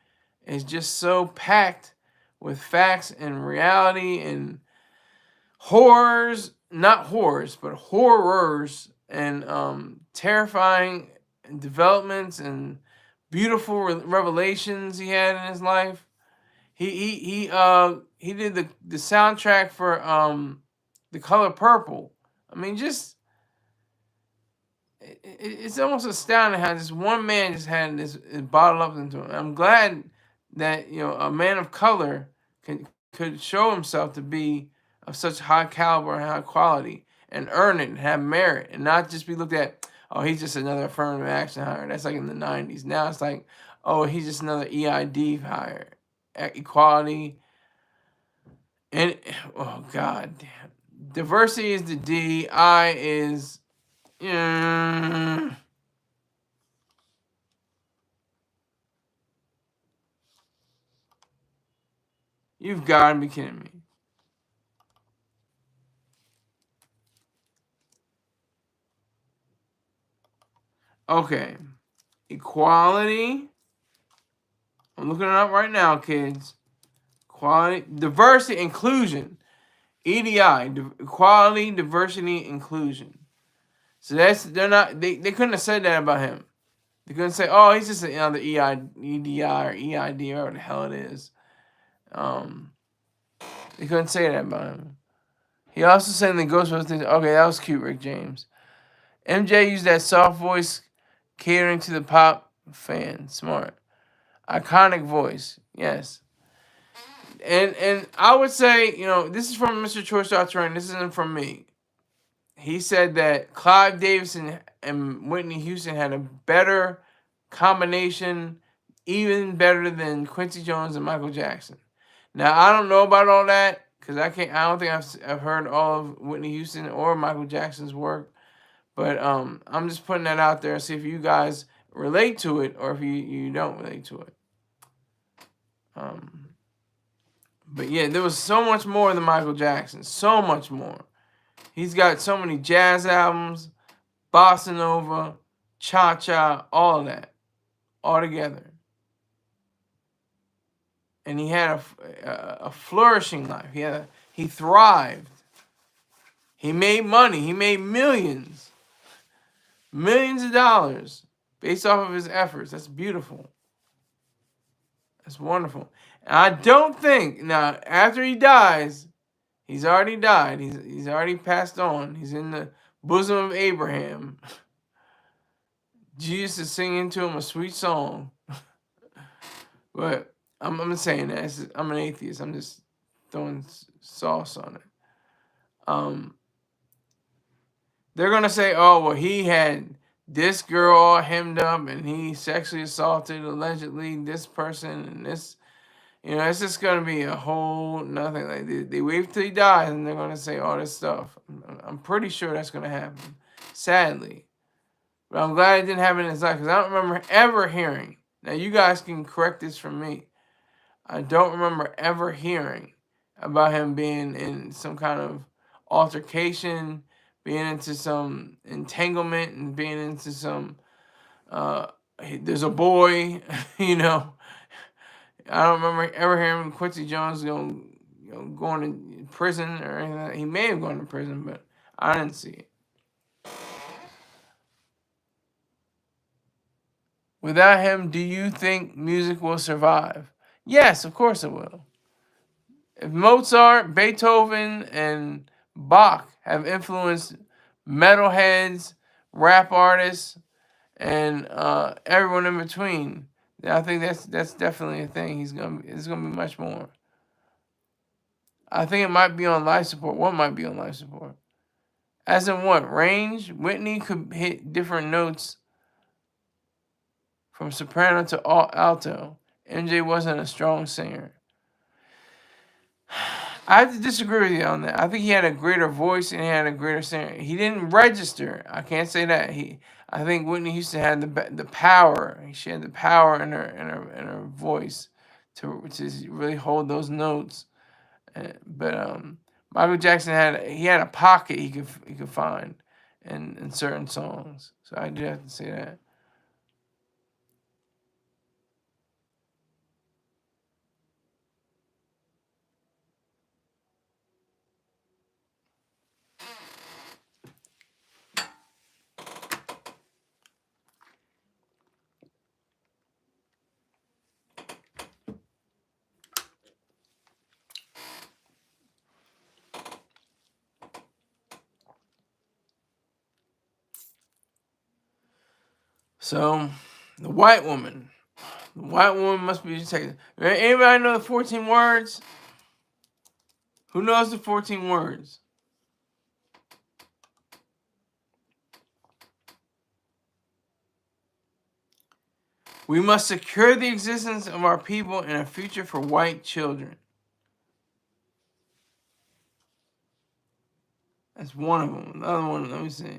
is just so packed with facts and reality and horrors, not horrors, but horrors and terrifying developments and beautiful revelations he had in his life. He did the soundtrack for The Color Purple. I mean, just it's almost astounding how this one man just had this bottled up into him. I'm glad that a man of color could show himself to be of such high caliber and high quality and earn it and have merit and not just be looked at, oh, he's just another affirmative action hire. That's like in the 90s. Now it's like, oh, he's just another EID hire. Equality. And, oh, God damn. Diversity is the D. I is... You've got to be kidding me. Okay. Equality. I'm looking it up right now, kids. Equality, diversity, inclusion. EDI, equality, diversity, inclusion. So they couldn't have said that about him. They're gonna say, "Oh, he's just another EDI or EID or whatever the hell it is." Um, they couldn't say that about him. He also said in the Ghostbusters thing, okay, that was cute, Rick James. MJ used that soft voice catering to the pop fan. Smart. Iconic voice. Yes. And I would say, this is from Mr. Choice Terrain. This isn't from me. He said that Clive Davidson and Whitney Houston had a better combination, even better than Quincy Jones and Michael Jackson. Now I don't know about all that because I don't think I've heard all of Whitney Houston or Michael Jackson's work, but I'm just putting that out there and see if you guys relate to it or if you don't relate to it. But yeah, there was so much more than Michael Jackson, so much more. He's got so many jazz albums, bossa nova, cha-cha, all of that, all together. And he had a flourishing life. He thrived. He made money. He made millions of dollars based off of his efforts. That's beautiful. That's wonderful. And I don't think, now, after he dies, he's already died. He's already passed on. He's in the bosom of Abraham. Jesus is singing to him a sweet song. But I'm saying that. I'm an atheist. I'm just throwing sauce on it. They're going to say, oh, well, he had this girl all hemmed up and he sexually assaulted, allegedly, this person and this. It's just going to be a whole nothing. Like they wait till he dies and they're going to say all this stuff. I'm pretty sure that's going to happen, sadly. But I'm glad it didn't happen in his life because I don't remember ever hearing. Now, you guys can correct this from me. I don't remember ever hearing about him being in some kind of altercation, being into some entanglement, and being into some, there's a boy, I don't remember ever hearing Quincy Jones going to prison or anything like that. He may have gone to prison, but I didn't see it. Without him, do you think music will survive? Yes, of course it will. If Mozart, Beethoven, and Bach have influenced metalheads, rap artists, and everyone in between, then I think that's definitely a thing. It's gonna be much more. I think it might be on life support. What might be on life support? As in what? Range? Whitney could hit different notes from soprano to alto. MJ wasn't a strong singer. I have to disagree with you on that. I think he had a greater voice and he had a greater singer. He didn't register. I can't say that. I think Whitney Houston had the power. She had the power in her voice to really hold those notes. But Michael Jackson had a pocket he could find in certain songs. So I do have to say that. So the white woman. The white woman must be detected. Anybody know the 14 words? Who knows the 14 words? We must secure the existence of our people and a future for white children. That's one of them. The other one, let me see.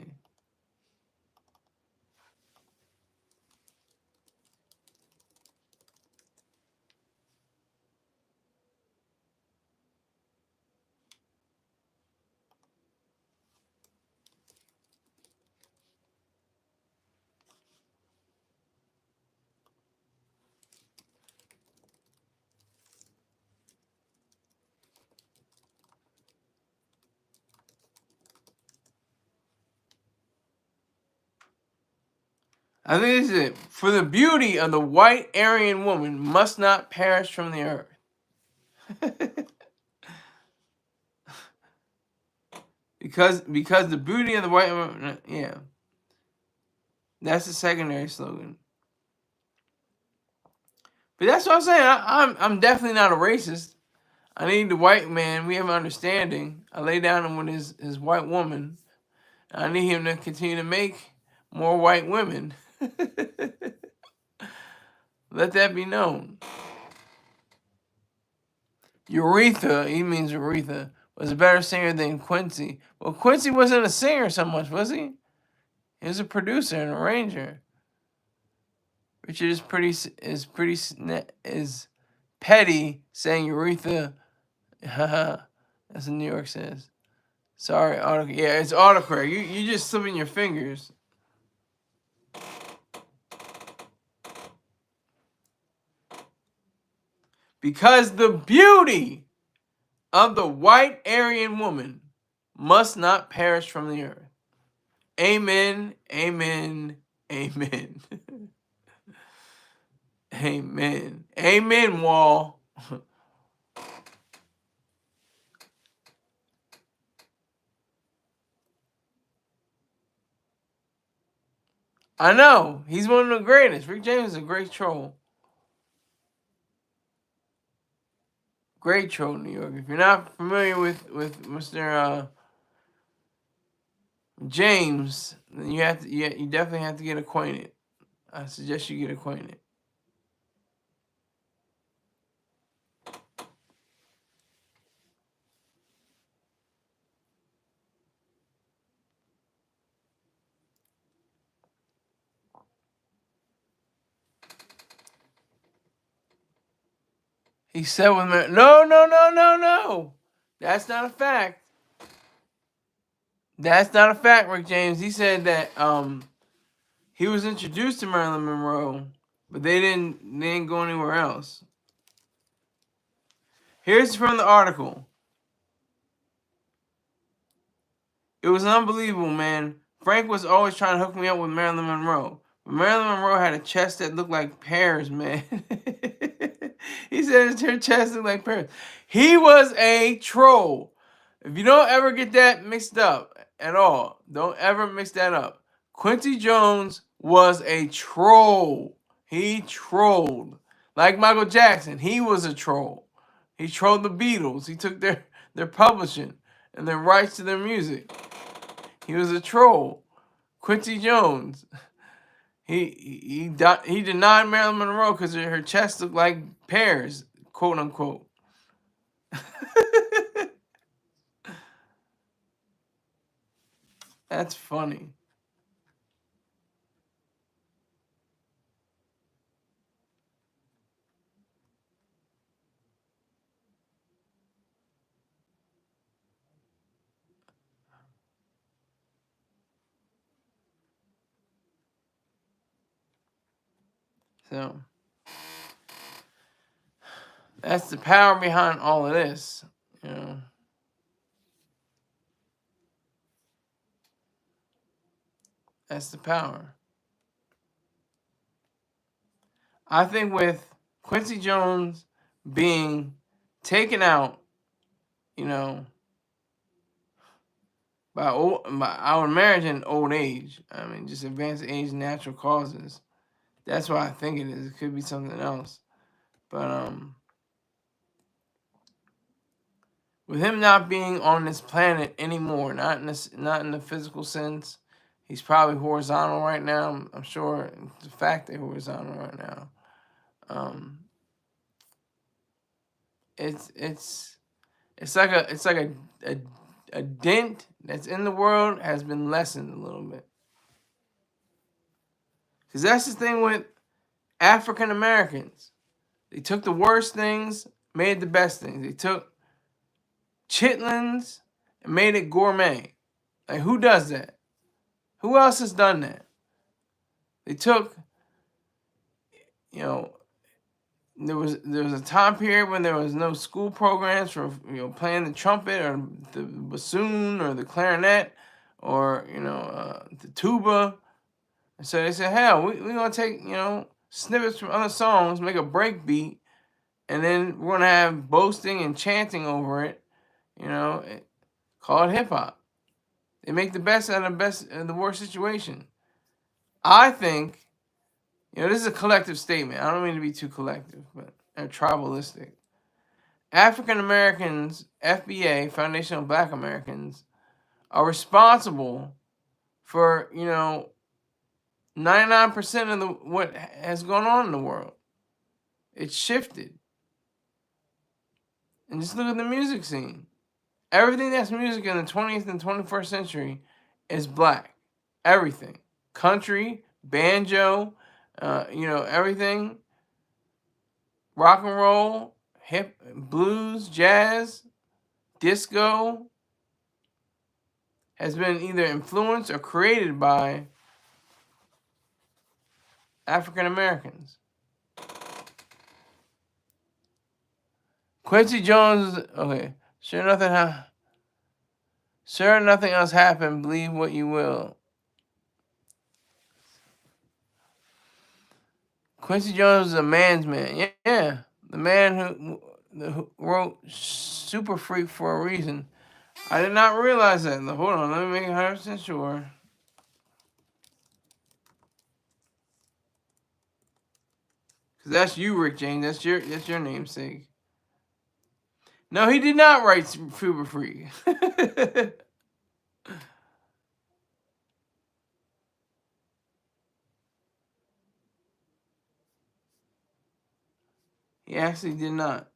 I think this is it. For the beauty of the white Aryan woman must not perish from the earth. because the beauty of the white woman, yeah. That's the secondary slogan. But that's what I'm saying. I'm definitely not a racist. I need the white man. We have an understanding. I lay down with his white woman. I need him to continue to make more white women. Let that be known. Aretha, he means Aretha, was a better singer than Quincy. Well, Quincy wasn't a singer so much, was he? He was a producer and arranger. Richard is petty saying Aretha. Haha, that's what New York says. Sorry, yeah, it's autocorrect. You just slipping your fingers. Because the beauty of the white Aryan woman must not perish from the earth. Amen, amen, amen. Amen. Amen, Wall. I know. He's one of the greatest. Rick James is a great troll. Great troll, New York. If you're not familiar with Mr. James, then you definitely have to get acquainted. I suggest you get acquainted. He said with me, no. That's not a fact. That's not a fact, Rick James. He said that he was introduced to Marilyn Monroe, but they didn't go anywhere else. Here's from the article. It was unbelievable, man. Frank was always trying to hook me up with Marilyn Monroe. But Marilyn Monroe had a chest that looked like pears, man. He said her chest looked like pears. He was a troll. If you don't ever get that mixed up at all, don't ever mix that up. Quincy Jones was a troll. He trolled. Like Michael Jackson, he was a troll. He trolled the Beatles. He took their publishing and their rights to their music. He was a troll. Quincy Jones. He denied Marilyn Monroe because her chest looked like pears, quote unquote. That's funny. So that's the power behind all of this, you know. That's the power. I think with Quincy Jones being taken out, you know, by our marriage and old age. I mean, just advanced age, natural causes. That's what I think it is. It could be something else, but with him not being on this planet anymore, not in the physical sense, he's probably horizontal right now. I'm sure it's the fact that he's horizontal right now. It's like a dent that's in the world has been lessened a little bit. Because that's the thing with African Americans. They took the worst things, made the best things. They took chitlins and made it gourmet. Like, who does that? Who else has done that? They took, you know, there was a time period when there was no school programs for, you know, playing the trumpet or the bassoon or the clarinet or, you know, the tuba. So they said, hell, we're going to take, snippets from other songs, make a break beat, and then we're going to have boasting and chanting over it, call it hip hop. They make the best out of the worst situation. I think, this is a collective statement. I don't mean to be too collective, but tribalistic. African Americans, FBA, Foundation of Black Americans, are responsible for, 99% of what has gone on in the world. It's shifted. And just look at the music scene. Everything that's music in the 20th and 21st century is black. Everything. Country, banjo, everything. Rock and roll, hip, blues, jazz, disco has been either influenced or created by African Americans. Quincy Jones, okay. Sure nothing else happened. Believe what you will. Quincy Jones is a man's man. Yeah. The man who wrote Super Freak for a reason. I did not realize that. Hold on, let me make 100% sure. Because that's you, Rick James. That's your namesake. No, he did not write Super Freak. He actually did not.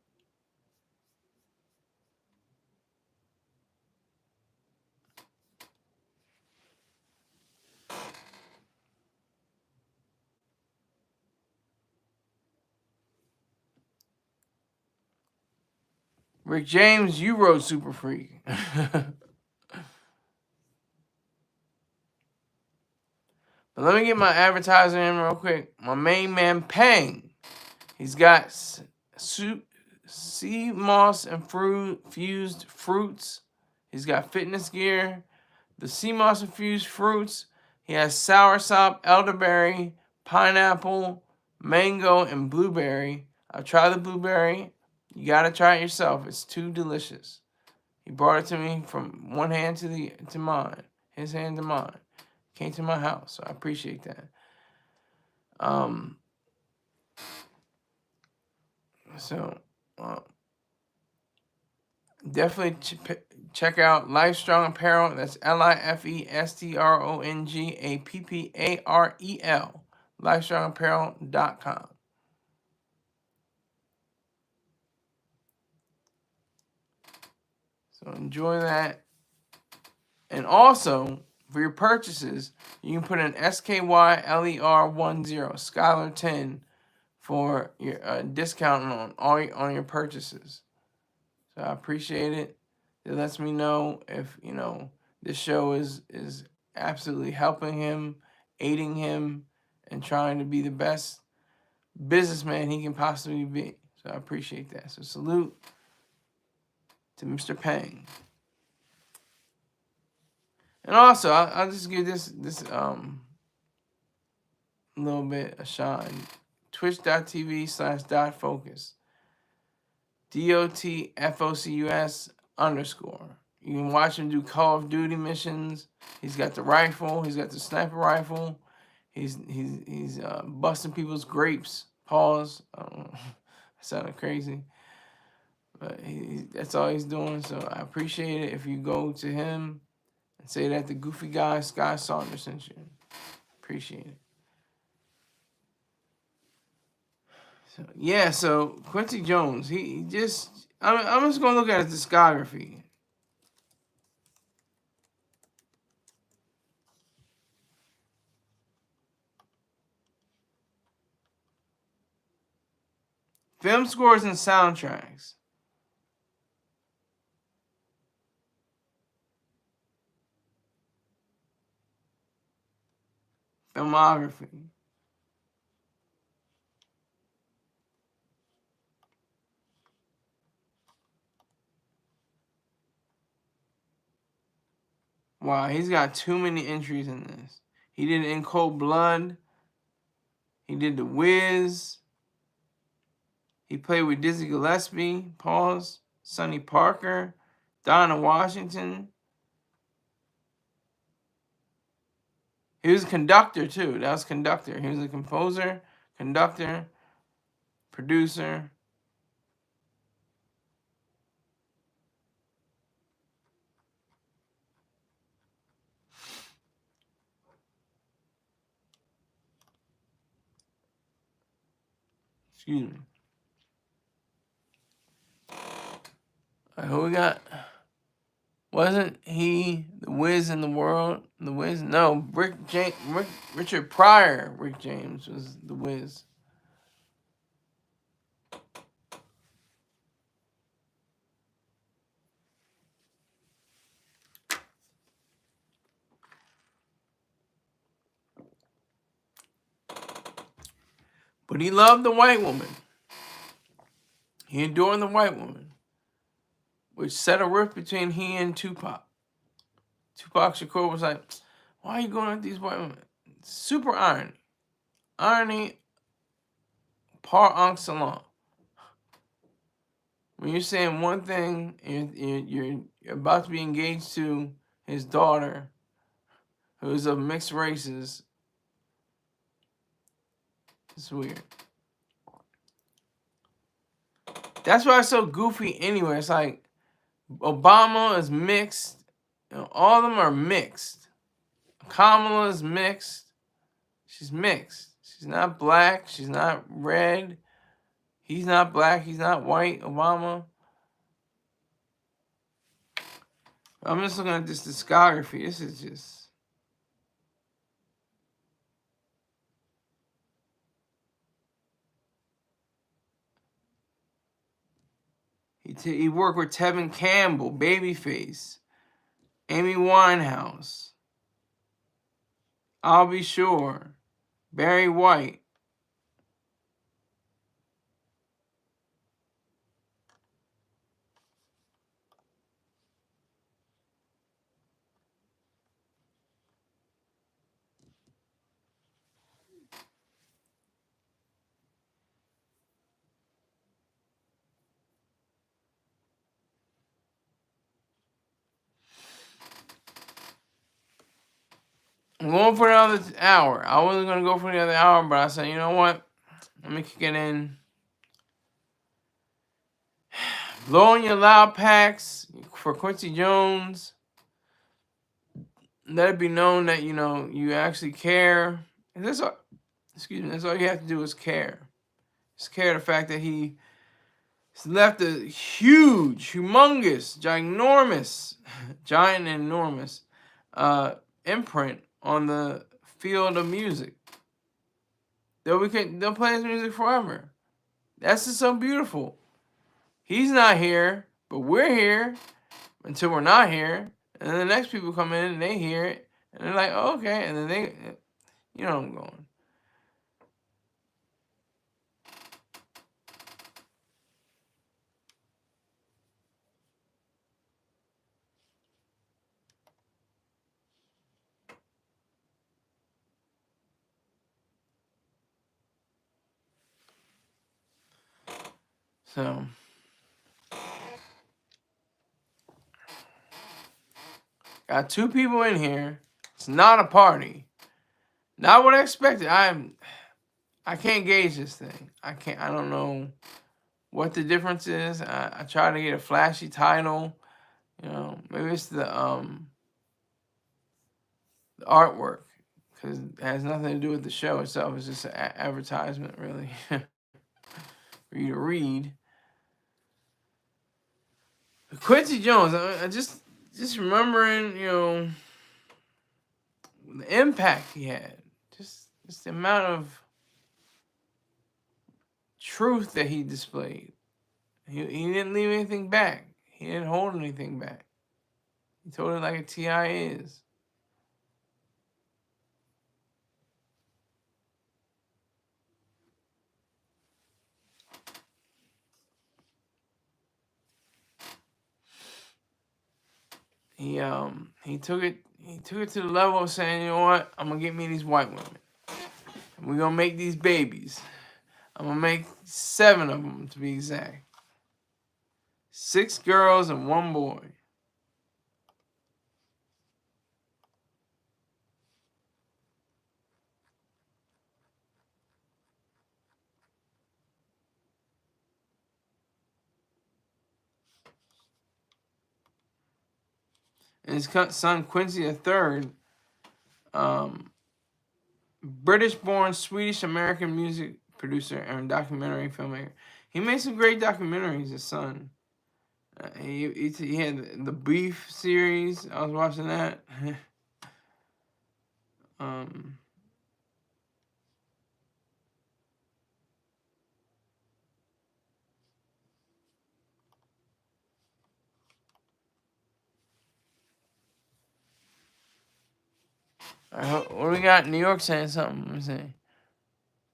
Rick James, you wrote Super Freak. But let me get my advertiser in real quick. My main man, Pang. He's got sea moss and infused fruits. He's got fitness gear. The sea moss infused fruits. He has soursop, elderberry, pineapple, mango, and blueberry. I've tried the blueberry. You gotta try it yourself. It's too delicious. He brought it to me from one hand to mine, his hand to mine. Came to my house, so I appreciate that. Definitely check out Lifestrong Apparel. That's LifeStrongApparel. LifeStrongApparel.com. So enjoy that. And also, for your purchases, you can put in SKYLER10, Skyler10, for your discount on your purchases. So I appreciate it. It lets me know if, this show is absolutely helping him, aiding him, and trying to be the best businessman he can possibly be. So I appreciate that. So salute to Mr. Pang. And also, I'll just give this little bit a shine. Twitch.tv/dotfocus. DOTFOCUS _. You can watch him do Call of Duty missions. He's got the rifle. He's got the sniper rifle. He's busting people's grapes. Pause. I don't know. That sounded crazy. But that's all he's doing. So I appreciate it if you go to him and say that the goofy guy, Sky Saunders, sent you. Appreciate it. So Quincy Jones, I'm just going to look at his discography. Film scores and soundtracks. Filmography. Wow, he's got too many entries in this. He did In Cold Blood. He did The Wiz. He played with Dizzy Gillespie, pause, Sonny Parker, Donna Washington. He was a conductor too. That was conductor. He was a composer, conductor, producer. Excuse me. Who we got? Wasn't he the Wiz in the world? The Wiz? No, Richard Pryor. Rick James was the Wiz. But he loved the white woman. He adored the white woman, which set a rift between he and Tupac. Tupac Shakur was like, "Why are you going at these white women?" Super irony. Irony par excellence. When you're saying one thing and you're about to be engaged to his daughter, who is of mixed races, it's weird. That's why it's so goofy anyway. It's like Obama is mixed. You know, all of them are mixed. Kamala is mixed. She's mixed. She's not black. She's not red. He's not black. He's not white. Obama. I'm just looking at this discography. This is just... He worked with Tevin Campbell, Babyface, Amy Winehouse, I'll Be Sure, Barry White. I'm going for another hour. I wasn't going to go for the other hour, but I said, you know what? Let me kick it in. Blowing Your Loud Packs for Quincy Jones. Let it be known that, you know, you actually care. And that's all, excuse me, that's all you have to do is care. Just care the fact that he's left a huge, humongous, ginormous, giant and enormous imprint on the field of music. They'll play his music forever. That's just so beautiful. He's not here, but we're here until we're not here. And then the next people come in and they hear it. And they're like, oh, okay. And then they, you know where I'm going. So, got two people in here. It's not a party. Not what I expected. I can't gauge this thing. I don't know what the difference is. I try to get a flashy title. You know, maybe it's the artwork, because it has nothing to do with the show itself. It's just an advertisement, really, for you to read. Quincy Jones, I just remembering, you know, the impact he had, just the amount of truth that he displayed. He didn't leave anything back. He didn't hold anything back. He told it like a T.I. is. He took it. he took it to the level of saying, you know what, I'm gonna get me these white women. And we're gonna make these babies. I'm gonna make 7 of them to be exact. 6 girls and 1 boy. And his son Quincy III, British-born Swedish-American music producer and documentary filmmaker. He made some great documentaries. His son. He had the Beef series. I was watching that. um, what do we got? New York saying something. Let me see.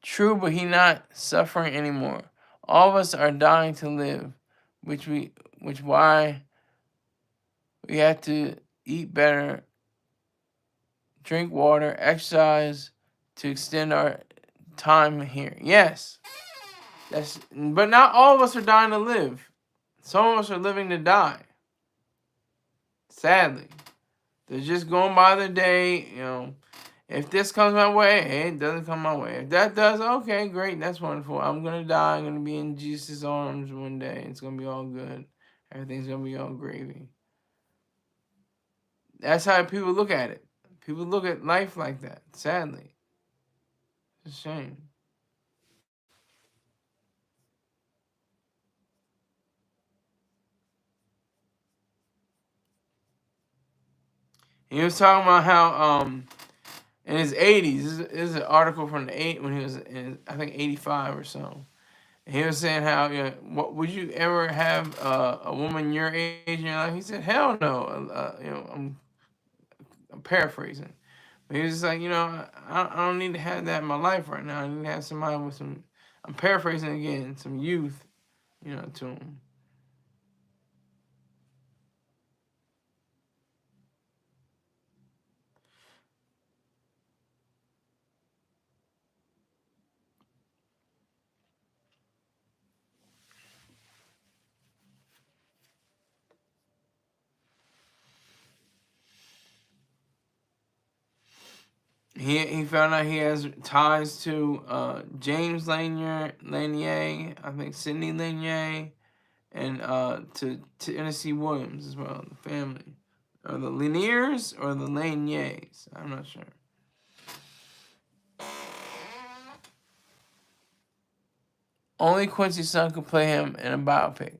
True, but he not suffering anymore. All of us are dying to live, which why we have to eat better, drink water, exercise to extend our time here. Yes, but not all of us are dying to live. Some of us are living to die. Sadly, they're just going by their day. If this comes my way, hey, it doesn't come my way. If that does, okay, great, that's wonderful. I'm gonna die. I'm gonna be in Jesus' arms one day. It's gonna be all good. Everything's gonna be all gravy. That's how people look at it. People look at life like that. Sadly, it's a shame. He was talking about how in his 80s, this is an article from the when he was in, I think, 85 or so. And he was saying how, what would you ever have a woman your age in your life? He said, hell no. I'm paraphrasing. But he was just like, I don't need to have that in my life right now. I need to have somebody with some, I'm paraphrasing again, some youth, to him. He found out he has ties to James Lanier, I think Sidney Lanier, and to Tennessee Williams as well, the family. Or the Laniers or the Laniers. I'm not sure. Only Quincy's son could play him in a biopic.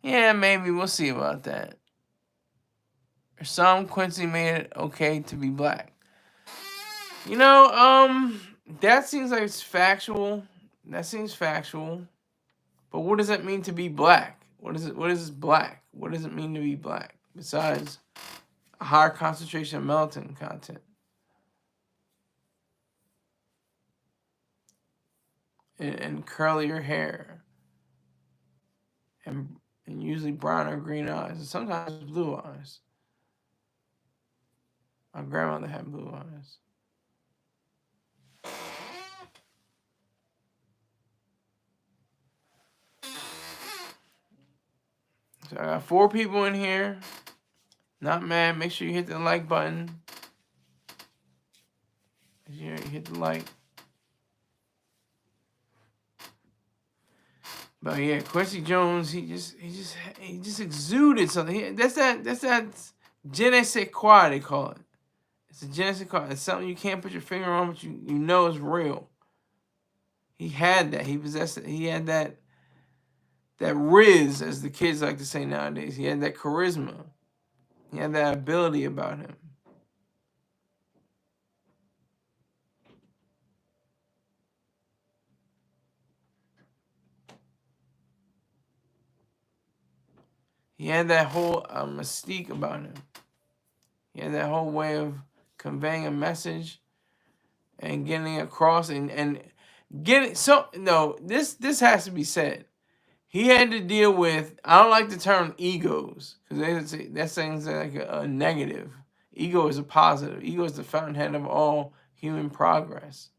Yeah, maybe. We'll see about that. For some, Quincy made it okay to be black. That seems like it's factual. That seems factual. But what does that mean to be black? What is black? What does it mean to be black? Besides a higher concentration of melatonin content. And curlier hair. And usually brown or green eyes. And sometimes blue eyes. My grandmother had blue eyes. So I got 4 people in here. Not mad. Make sure you hit the like button. Make sure you hit the like. But yeah, Quincy Jones, he just exuded something. That's that je ne sais quoi they call it. It's a je ne sais quoi. It's something you can't put your finger on, but you know is real. He had that. He possessed it. He had that riz, as the kids like to say nowadays. He had that charisma. He had that ability about him. He had that whole mystique about him. He had that whole way of conveying a message and getting it across and getting this has to be said. He had to deal with, I don't like the term egos, because that sounds like a negative. Ego is a positive. Ego is the fountainhead of all human progress.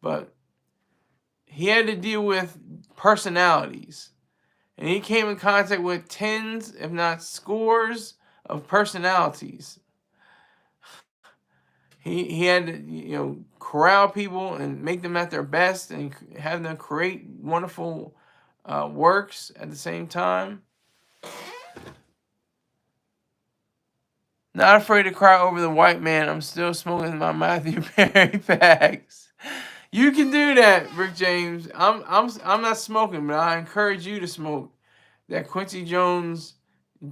But he had to deal with personalities. And he came in contact with tens, if not scores, of personalities. He had to corral people and make them at their best and have them create wonderful works at the same time. Not afraid to cry over the white man. I'm still smoking my Matthew Perry packs. You can do that, Rick James. I'm not smoking, but I encourage you to smoke that Quincy Jones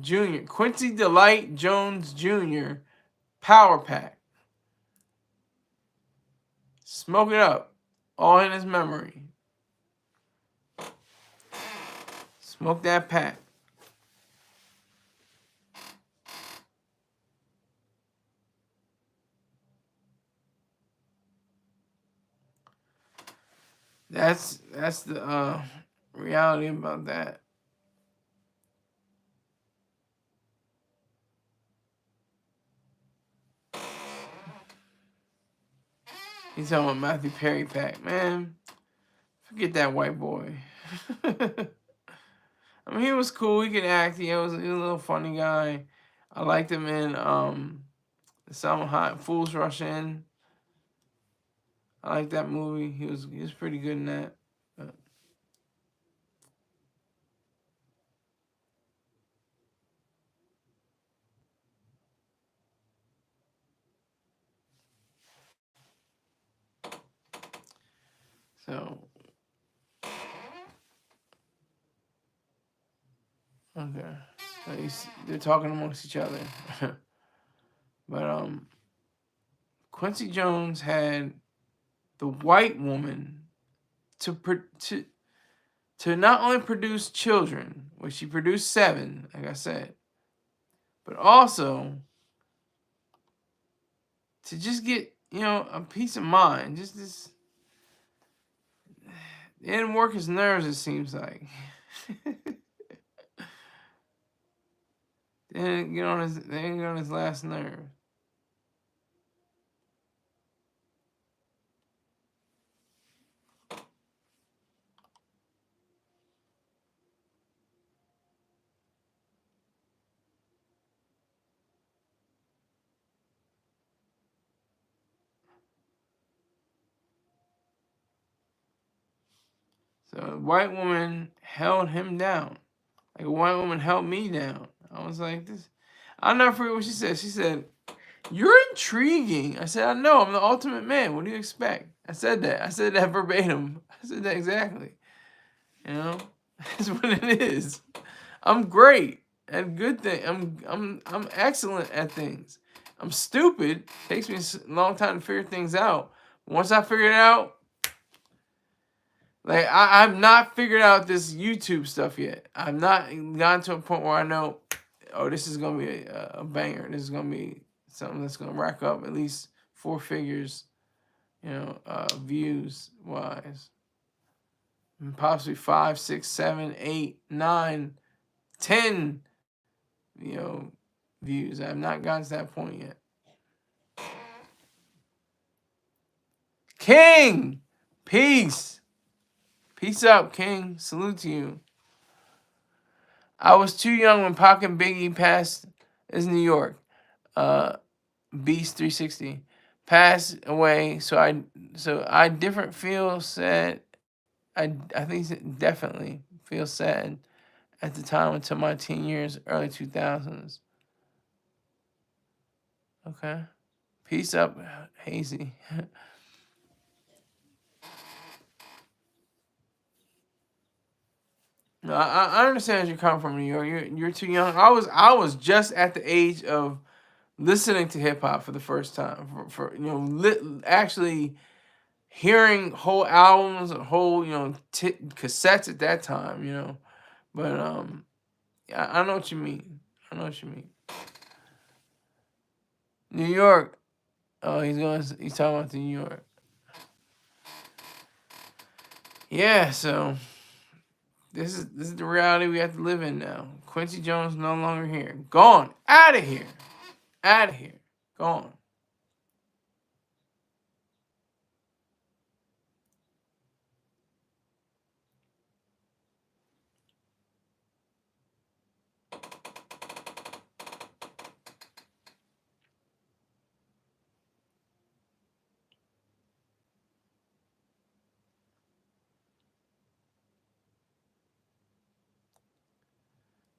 Jr. Quincy Delight Jones Jr. Power Pack. Smoke it up. All in his memory. Smoke that pack. That's the reality about that. He's talking about Matthew Perry pack, man. Forget that white boy. I mean, he was cool. He could act. He was a little funny guy. I liked him in Salma Hayek, Fools Rush In. I like that movie. He was pretty good in that. But so okay, so they're talking amongst each other. But Quincy Jones had the white woman to not only produce children, which he produced 7, like I said, but also to just get a peace of mind. Just this, it didn't work his nerves. It seems like. They didn't get on his last nerve. So a white woman held him down. Like a white woman held me down. I was like, this. I'll never forget what she said. She said, "You're intriguing." I said, "I know. I'm the ultimate man. What do you expect?" I said that. I said that verbatim. I said that exactly. That's what it is. I'm great at good things. I'm excellent at things. I'm stupid. Takes me a long time to figure things out. Once I figure it out, like I've not figured out this YouTube stuff yet. I've not gotten to a point where I know, oh, this is gonna be a banger. This is gonna be something that's gonna rack up at least 4 figures, views wise. And possibly 5, 6, 7, 8, 9, 10, views. I have not gotten to that point yet. King, peace. Peace up, King. Salute to you. I was too young when Pac and Biggie passed. It's New York. Beast 360 passed away. So I different feel sad. I think definitely feel sad at the time until my teen years, early 2000s. Okay. Peace up, Hazy. No, I understand you're coming from New York. You're too young. I was just at the age of listening to hip hop for the first time. For actually hearing whole albums or whole cassettes at that time. But I know what you mean. I know what you mean. New York. Oh, he's talking about New York. Yeah, so this is the reality we have to live in now. Quincy Jones no longer here. Gone. Out of here. Out of here. Gone.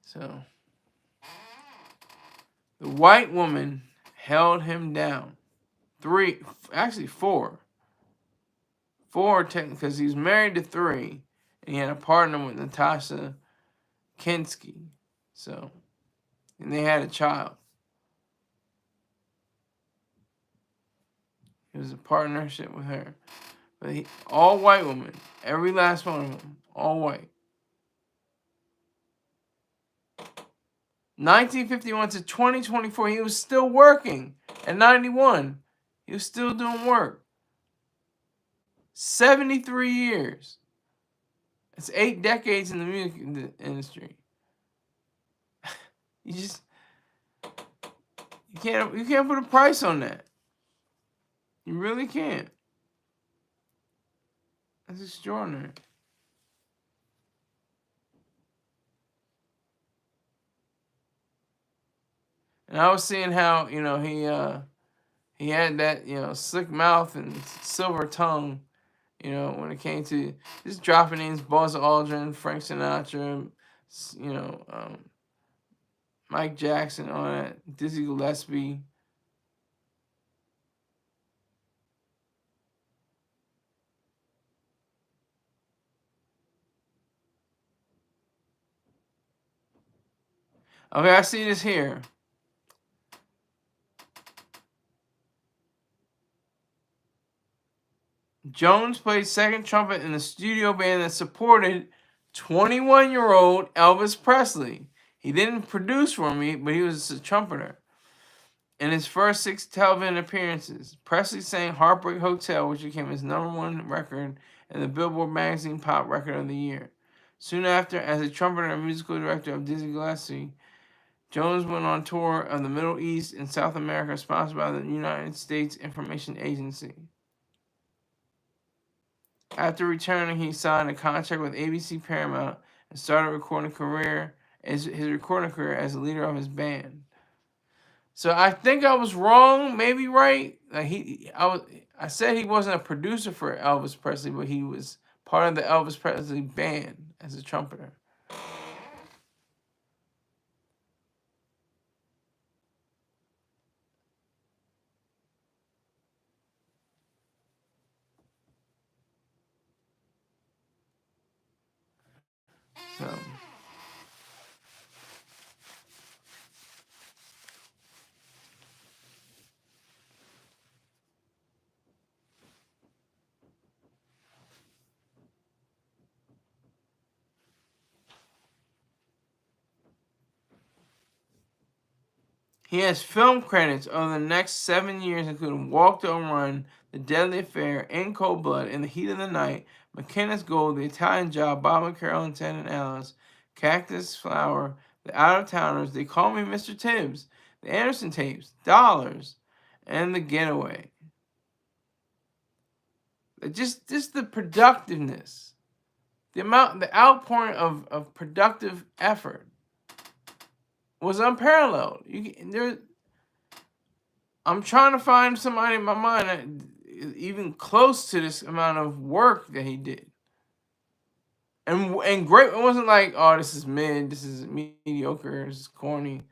So the white woman held him down. Three, actually four. Four, because he was married to three, and he had a partner with Natasha Kinsky. So, and they had a child. It was a partnership with her. But all white women, every last one of them, all white. 1951 to 2024, he was still working. At 91, he was still doing work. 73 years. It's 8 decades in the music industry. You just you can't put a price on that. You really can't. That's extraordinary. And I was seeing how, he had that, slick mouth and silver tongue, when it came to just dropping names, Buzz Aldrin, Frank Sinatra, you know, um, Mike Jackson, all that, Dizzy Gillespie. Okay, I see this here. Jones played second trumpet in the studio band that supported 21-year-old Elvis Presley. He didn't produce for me, but he was a trumpeter. In his first 6 television appearances, Presley sang Heartbreak Hotel, which became his #1 record and the Billboard Magazine Pop Record of the Year. Soon after, as a trumpeter and musical director of Dizzy Gillespie, Jones went on tour of the Middle East and South America, sponsored by the United States Information Agency. After returning, he signed a contract with ABC Paramount and started his recording career as the leader of his band. So I think I was wrong, maybe right. I said he wasn't a producer for Elvis Presley, but he was part of the Elvis Presley band as a trumpeter. So he has film credits over the next 7 years, including Walk the Run, The Deadly Affair, In Cold Blood, In the Heat of the Night, McKenna's Gold, The Italian Job, Bob and Carol and Ted and Alice, Cactus Flower, The Out of Towners, They Call Me Mr. Tibbs, The Anderson Tapes, Dollars, and The Getaway. Just the productiveness, the outpouring of productive effort was unparalleled. I'm trying to find somebody in my mind that even close to this amount of work that he did. And great. It wasn't like, oh, this is mid, this is mediocre, this is corny.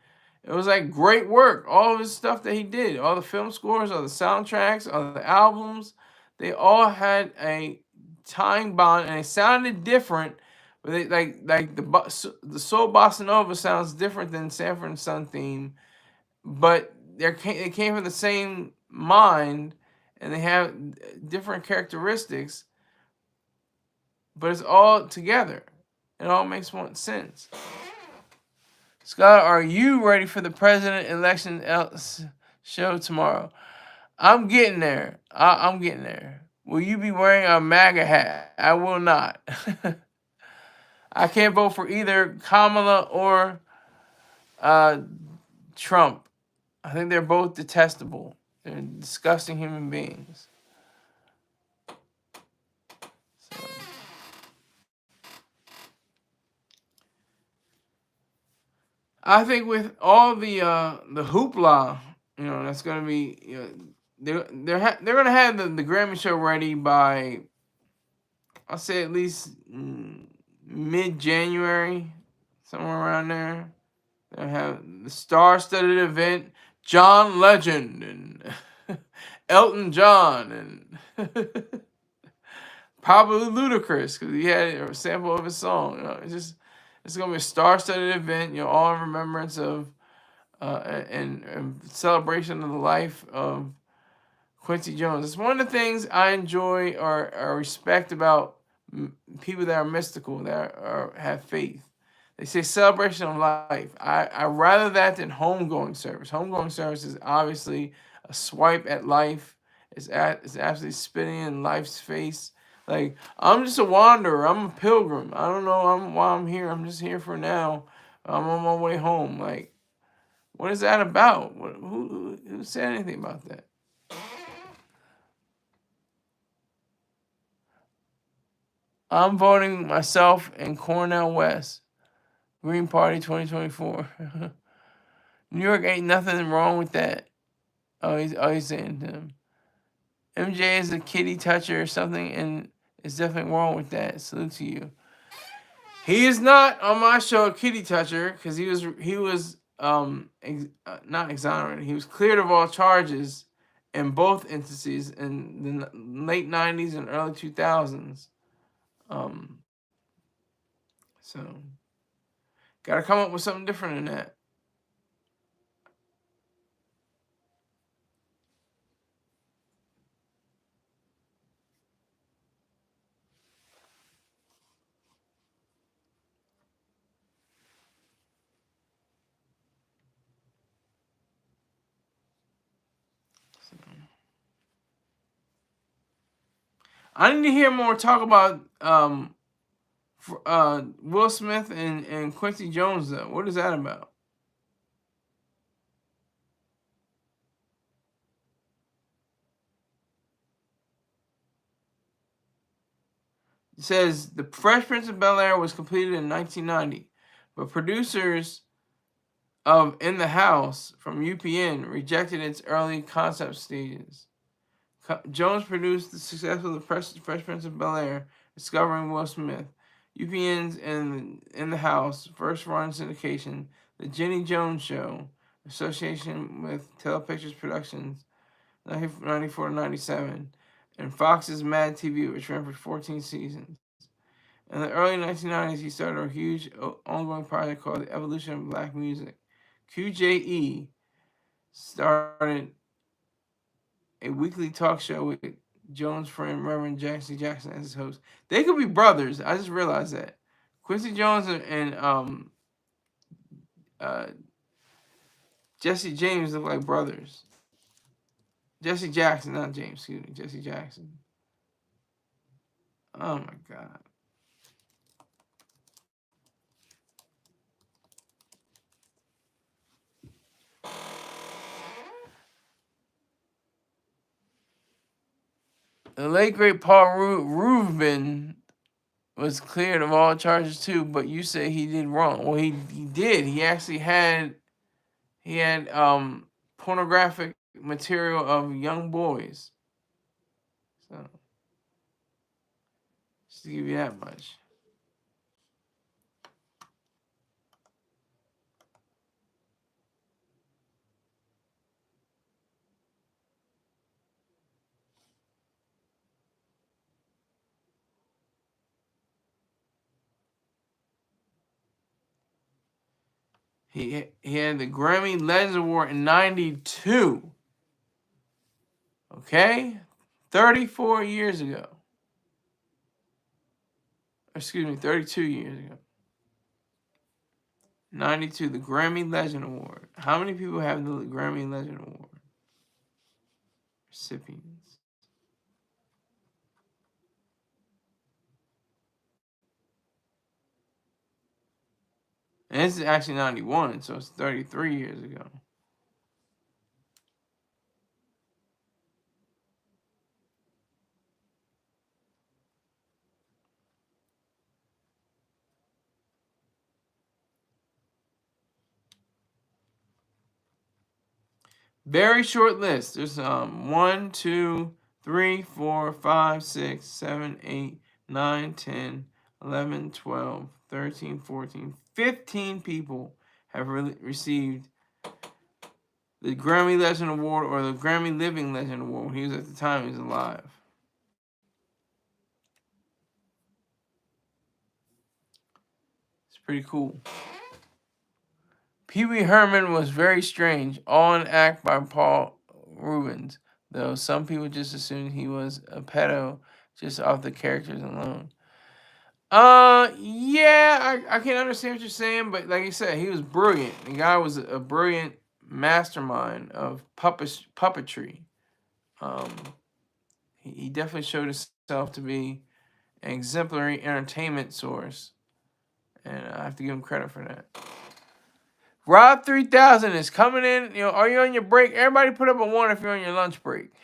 It was like great work. All of his stuff that he did, all the film scores, all the soundtracks, all the albums, they all had a time bond, and it sounded different. But they, like the soul bossa nova sounds different than Sanford and Son theme, but they came from the same mind, and they have different characteristics, but it's all together. It all makes one sense. Scott, are you ready for the president election show tomorrow? I'm getting there. I'm getting there. Will you be wearing a MAGA hat? I will not. I can't vote for either Kamala or Trump. I think they're both detestable. They're disgusting human beings. So, I think with all the hoopla, that's gonna be, they're gonna have the Grammy show ready by, I'll say, at least mid-January, somewhere around there. They'll have the star-studded event, John Legend and Elton John and probably Ludacris, because he had a sample of his song. It's gonna be a star-studded event. All in remembrance of and celebration of the life of Quincy Jones. It's one of the things I enjoy or respect about people that are mystical, have faith. They say celebration of life. I rather that than homegoing service. Homegoing service is obviously a swipe at life. It's absolutely spitting in life's face. Like, I'm just a wanderer. I'm a pilgrim. I don't know why I'm here. I'm just here for now. I'm on my way home. Like, what is that about? Who said anything about that? I'm voting myself in Cornell West. Green Party 2024. New York ain't nothing wrong with that. He's saying to him. MJ is a kitty toucher or something, and it's definitely wrong with that. Salute to you. He is not on my show a kitty toucher because he was not exonerated. He was cleared of all charges in both instances in the late '90s and early 2000s. Um, so gotta come up with something different than that. I need to hear more talk about Will Smith and Quincy Jones though. What is that about? It says the Fresh Prince of Bel Air was completed in 1990, but producers of In the House from UPN rejected its early concept stages. Jones produced the successful The Fresh Prince of Bel Air, discovering Will Smith. UPN's In the House first run syndication, The Jenny Jones Show, association with Telepictures Productions, 1994 to 97, and Fox's Mad TV, which ran for 14 seasons. In the early 1990s, he started a huge ongoing project called The Evolution of Black Music. QJE started a weekly talk show with Jones' friend Reverend Jackson as his host. They could be brothers. I just realized that. Quincy Jones and uh, Jesse James look like brothers. Jesse Jackson, not James, excuse me. Jesse Jackson. Oh my God. The late great Paul Rubin was cleared of all charges too, but you say he did wrong. Well, he did. He actually had pornographic material of young boys. So just to give you that much. He had the Grammy Legends Award in '92. Okay, 34 years ago. Excuse me, 32 years ago. '92, the Grammy Legend Award. How many people have the Grammy Legend Award? Recipients. And this is actually '91, so it's 33 years ago. Very short list. There's 1, 2, 3, 4, 5, 6, 7, 8, 9, 10, 11, 12, 13, 14, 15 people have received the Grammy Legend Award or the Grammy Living Legend Award when he was at the time he was alive. It's pretty cool. Pee Wee Herman was very strange, all an act by Paul Rubens, though some people just assumed he was a pedo just off the characters alone. Yeah, I can understand what you're saying, but like you said, he was brilliant. The guy was a brilliant mastermind of puppetry. Um, he definitely showed himself to be an exemplary entertainment source, and I have to give him credit for that. Rob 3000 is coming in. Are you on your break? Everybody put up a 1 if you're on your lunch break.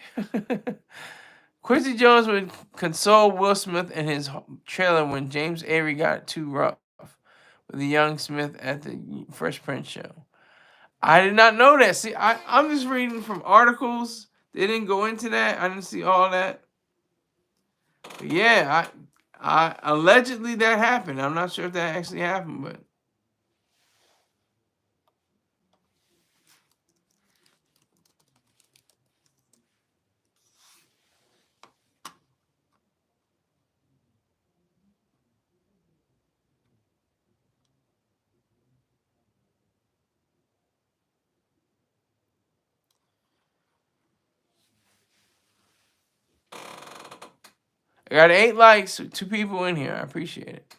Quincy Jones would console Will Smith in his trailer when James Avery got too rough with the young Smith at the Fresh Prince show. I did not know that. See, I'm just reading from articles. They didn't go into that. I didn't see all that. But yeah, I allegedly that happened. I'm not sure if that actually happened, but I got 8 likes, 2 people in here. I appreciate it.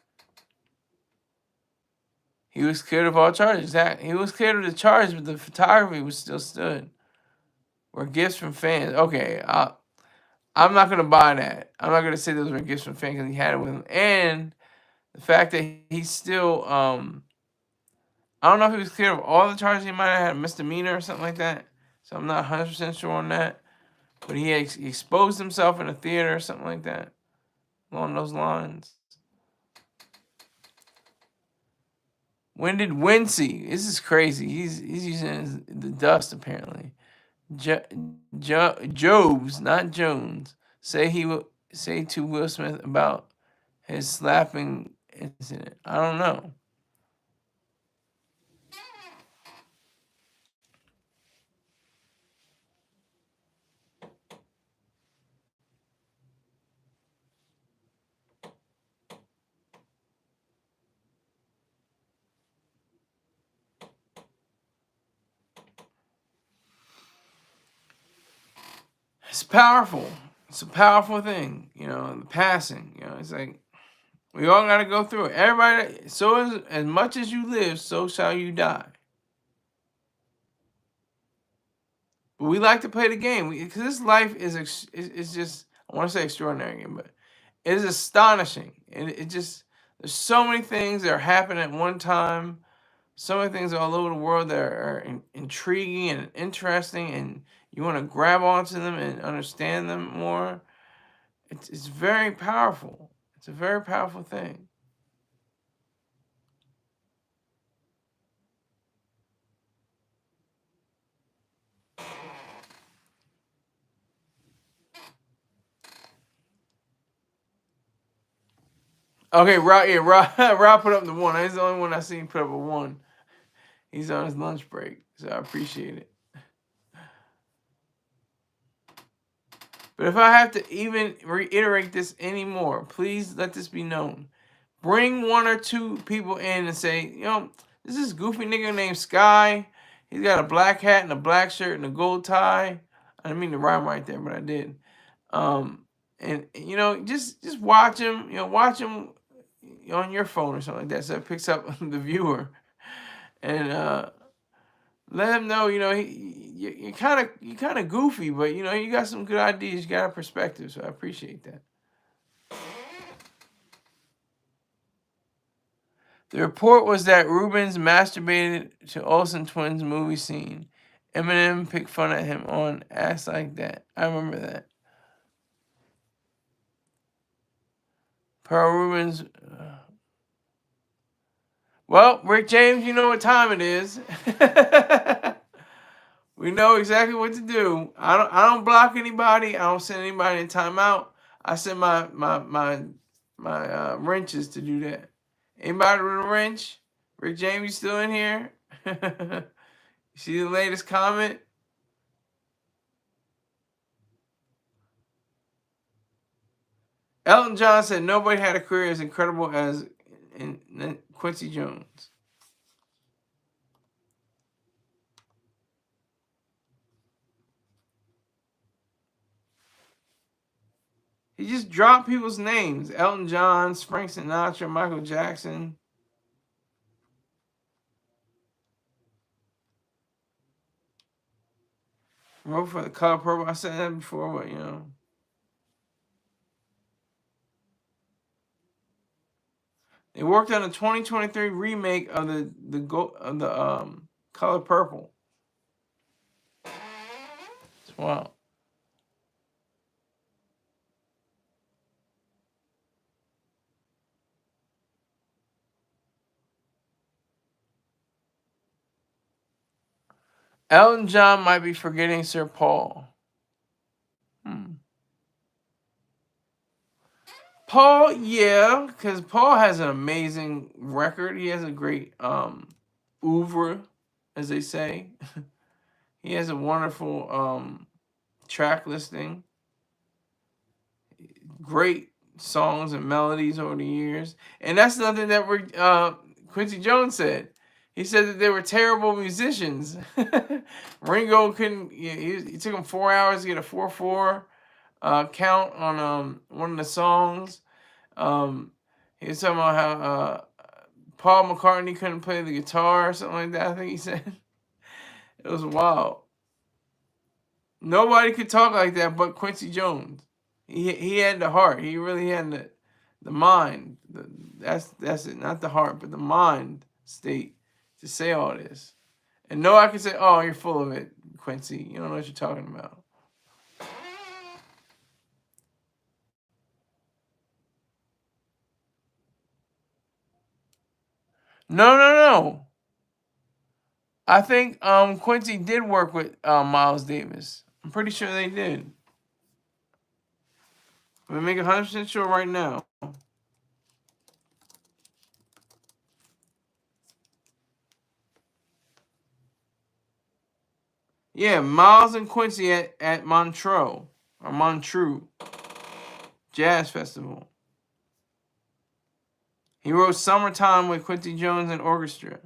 He was cleared of all charges. He was cleared of the charges, but the photography was still stood. Or gifts from fans. Okay, I'm not gonna buy that. I'm not gonna say those were gifts from fans because he had it with him. And the fact that he's still I don't know if he was cleared of all the charges. He might have had a misdemeanor or something like that. So I'm not 100% sure on that. But he exposed himself in a theater or something like that. Along those lines. When did Quincy? This is crazy. He's using the dust apparently. Jobs, not Jones, say to Will Smith about his slapping incident. I don't know. It's powerful. It's a powerful thing, the passing. It's like we all got to go through it. Everybody, so as much as you live, so shall you die. But we like to play the game because this life is just, I want to say extraordinary again, but it is astonishing. And it just, there's so many things that are happening at one time. So many things all over the world that are intriguing and interesting, and you want to grab onto them and understand them more. It's very powerful. It's a very powerful thing. Okay, Rob, yeah, Rob put up the 1. He's the only one I seen put up a 1. He's on his lunch break, so I appreciate it. But if I have to even reiterate this anymore, please let this be known. Bring 1 or 2 people in and say, this is goofy nigga named Sky. He's got a black hat and a black shirt and a gold tie. I didn't mean to rhyme right there, but I did. And just watch him. Watch him on your phone or something like that, so it picks up the viewer, and let him know. You're kind of goofy, but you got some good ideas. You got a perspective, so I appreciate that. The report was that Rubens masturbated to Olsen twins movie scene. Eminem picked fun at him on Ass Like That. I remember that. Pearl Rubens. Well, Rick James, you know what time it is. We know exactly what to do. I don't block anybody. I don't send anybody in timeout. I send my wrenches to do that. Anybody with a wrench? Rick James, you still in here? You see the latest comment? Elton John said nobody had a career as incredible as Quincy Jones. He just dropped people's names. Elton John, Frank Sinatra, Michael Jackson. Wrote for the Color Purple. I said that before, but you know. They worked on a 2023 remake of the Color Purple. Wow. Elton John might be forgetting Sir Paul. Paul, yeah, because Paul has an amazing record. He has a great oeuvre, as they say. He has a wonderful track listing. Great songs and melodies over the years. And that's nothing that Quincy Jones said. He said that they were terrible musicians. Ringo couldn't. He took him 4 hours to get a 4/4 count on one of the songs. He was talking about how Paul McCartney couldn't play the guitar or something like that. I think he said it was wild. Nobody could talk like that but Quincy Jones. He had the heart. He really had the mind. That's it. Not the heart, but the mind state to say all this. And no, I can say, "Oh, you're full of it, Quincy. You don't know what you're talking about." No, no, no. I think Quincy did work with Miles Davis. I'm pretty sure they did. I'm gonna make 100% sure right now. Yeah, Miles and Quincy at Montreux or Montreux Jazz Festival. He wrote "Summertime" with Quincy Jones and orchestra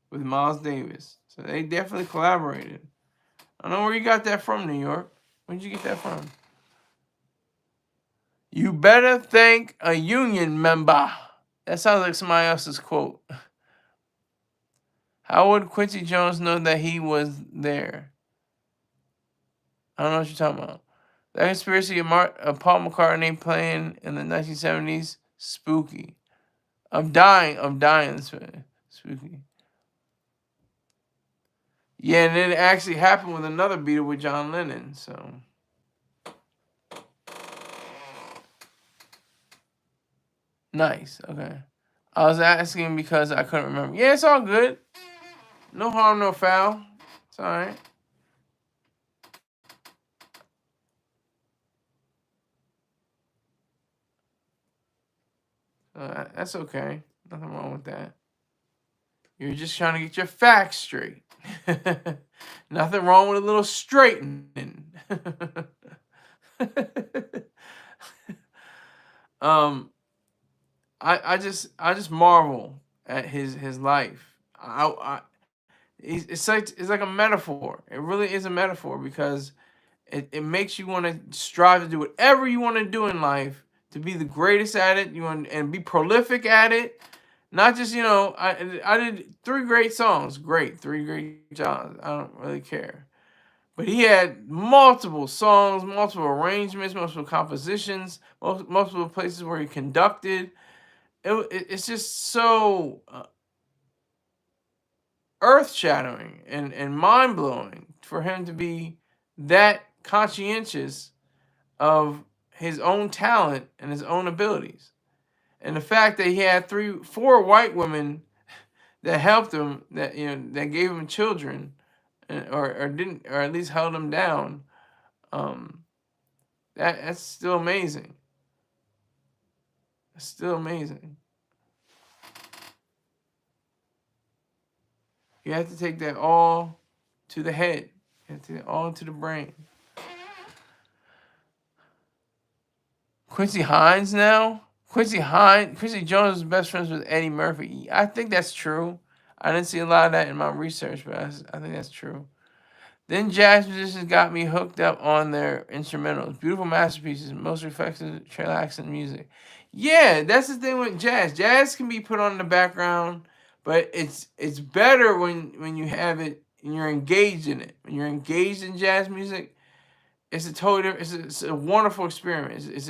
with Miles Davis. So they definitely collaborated. I don't know where you got that from, New York. Where'd you get that from? You better thank a union member. That sounds like somebody else's quote. How would Quincy Jones know that he was there? I don't know what you're talking about. The conspiracy of Paul McCartney playing in the 1970s, spooky. Of dying, spooky. Yeah, and it actually happened with another Beatle with John Lennon, so. Nice, okay. I was asking because I couldn't remember. Yeah, it's all good. No harm, no foul. It's all right. That's okay. Nothing wrong with that. You're just trying to get your facts straight. Nothing wrong with a little straightening. um, I just marvel at his life. It's like a metaphor. It really is a metaphor because it makes you want to strive to do whatever you want to do in life to be the greatest at it. You want and be prolific at it. Not just I did 3 great songs, great 3 great jobs. I don't really care, but he had multiple songs, multiple arrangements, multiple compositions, multiple places where he conducted. It's just so earth shattering and mind blowing for him to be that conscientious of his own talent and his own abilities. And the fact that he had 4 white women that helped him, that gave him children, or didn't, or at least held him down. Um, that's still amazing. It's still amazing. You have to take that all to the head. You have to take it all to the brain. Quincy Hines now? Quincy Jones is best friends with Eddie Murphy. I think that's true. I didn't see a lot of that in my research, but I think that's true. Then jazz musicians got me hooked up on their instrumentals. Beautiful masterpieces, most reflective, relaxing music. Yeah, that's the thing with jazz. Jazz can be put on in the background, but it's better when you have it and you're engaged in it. When you're engaged in jazz music, it's a totally it's a wonderful experience. It's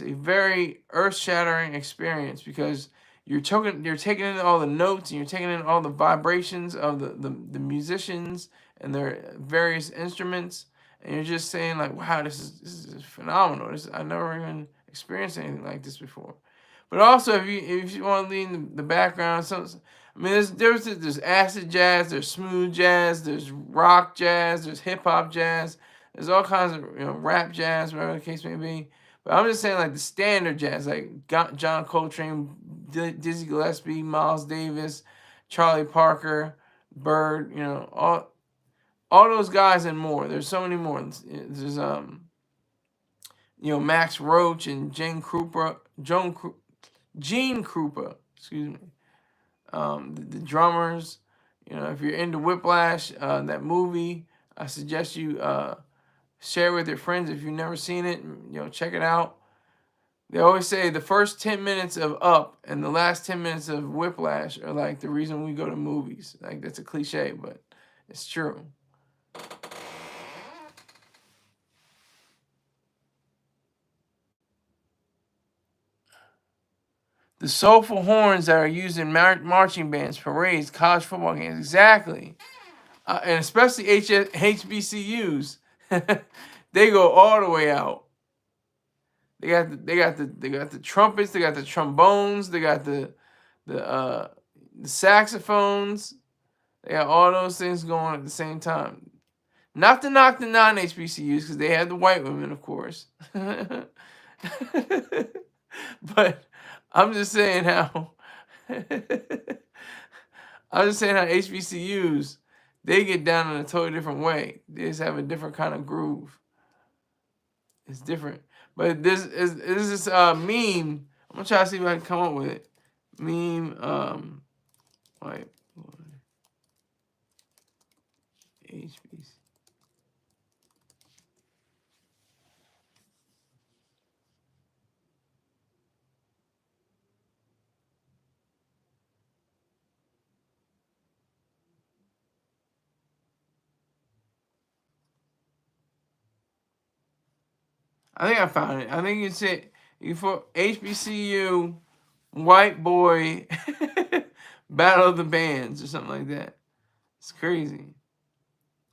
a very earth-shattering experience because you're taking in all the notes and you're taking in all the vibrations of the musicians and their various instruments, and you're just saying like, wow, this is phenomenal. I never even experienced anything like this before. But also, if you want to lean the background, I mean, there's acid jazz, there's smooth jazz, there's rock jazz, there's hip hop jazz, there's all kinds of rap jazz, whatever the case may be. But I'm just saying like the standard jazz, like John Coltrane, Dizzy Gillespie, Miles Davis, Charlie Parker, Bird, all those guys and more. There's so many more. There's Max Roach and Gene Krupa, excuse me. The drummers, if you're into Whiplash, that movie, I suggest you share with your friends if you've never seen it. Check it out. They always say the first 10 minutes of Up and the last 10 minutes of Whiplash are like the reason we go to movies. Like, that's a cliche, but it's true. The soulful horns that are used in marching bands, parades, college football games. Exactly. And especially HBCUs. They go all the way out. They got the trumpets, they got the trombones, they got the saxophones. They got all those things going at the same time. Not to knock the non-HBCUs because they have the white women, of course. But I'm just saying how HBCUs, they get down in a totally different way. They just have a different kind of groove. It's different. But this is this meme. I'm gonna try to see if I can come up with it. Meme white HBC. I think I found it. I think it's it. You for HBCU white boy battle of the bands or something like that. It's crazy.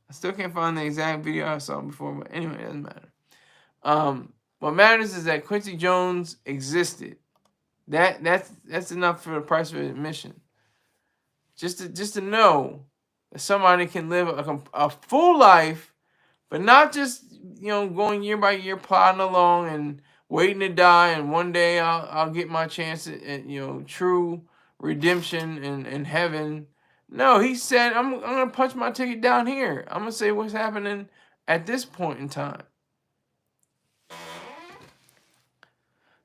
I still can't find the exact video I saw before, but anyway, it doesn't matter. What matters is that Quincy Jones existed. That's enough for the price of admission. Just to know that somebody can live a full life, but not just going year by year plodding along and waiting to die, and one day I'll get my chance at true redemption and heaven. No, he said I'm gonna punch my ticket down here. I'm gonna say what's happening at this point in time.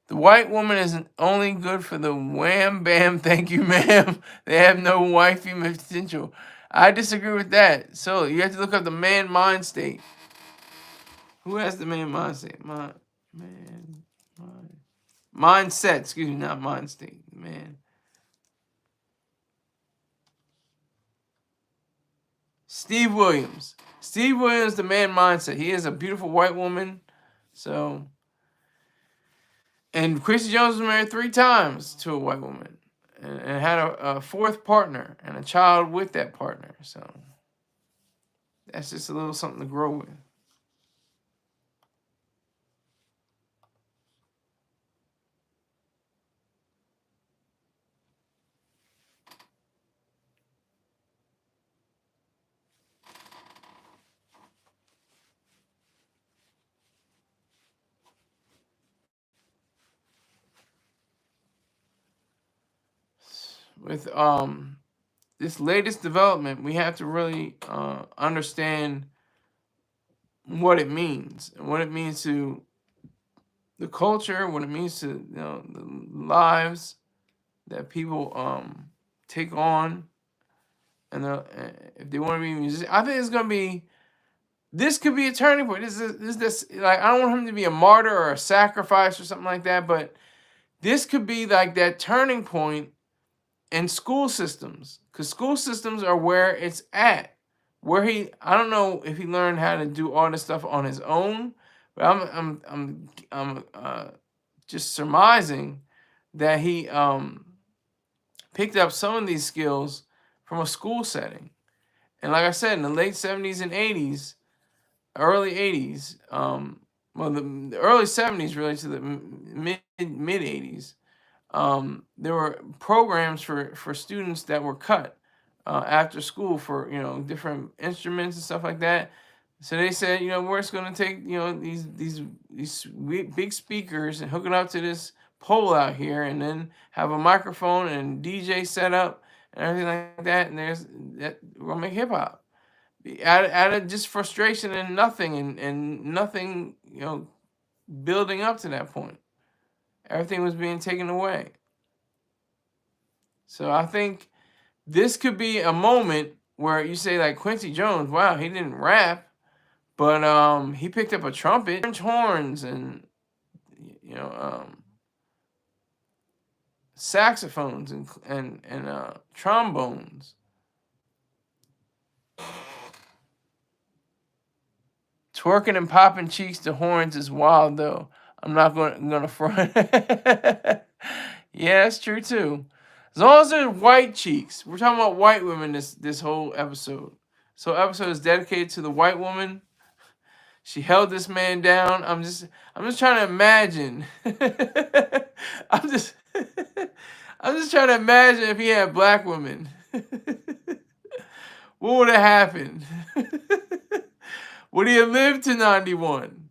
The white woman isn't only good for the wham bam thank you ma'am. They have no wifey potential. I disagree with that. So you have to look up the man mind state. Who has the man mind state? Mindset, excuse me, not mind state. Man. Steve Williams. Steve Williams, the man mindset. He is a beautiful white woman. So, and Quincy Jones was married 3 times to a white woman and had a 4th partner and a child with that partner. So, that's just a little something to grow with. with this latest development, we have to really understand what it means and what it means to the culture, what it means to the lives that people take on, and if they want to be musicians. I think it's gonna be. This could be a turning point. This like, I don't want him to be a martyr or a sacrifice or something like that, but this could be like that turning point in school systems, because school systems are where it's at. Where I don't know if he learned how to do all this stuff on his own, but I'm just surmising that he picked up some of these skills from a school setting. And like I said, in the late 70s and 80s, early 80s, well, the early 70s really to the mid 80s, there were programs for students that were cut after school for different instruments and stuff like that. So they said, we're just going to take these big speakers and hook it up to this pole out here, and then have a microphone and DJ set up and everything like that. And we're gonna make hip hop out of just frustration and nothing, and nothing building up to that point. Everything was being taken away. So I think this could be a moment where you say, like, Quincy Jones, wow, he didn't rap, but he picked up a trumpet, horns, and saxophones and trombones. Twerking and popping cheeks to horns is wild, though. I'm not gonna front. Yeah, that's true too. As long as they're white cheeks. We're talking about white women this whole episode. So episode is dedicated to the white woman. She held this man down. I'm just trying to imagine. I'm just I'm just trying to imagine if he had black women. What would have happened? Would he have lived to 91?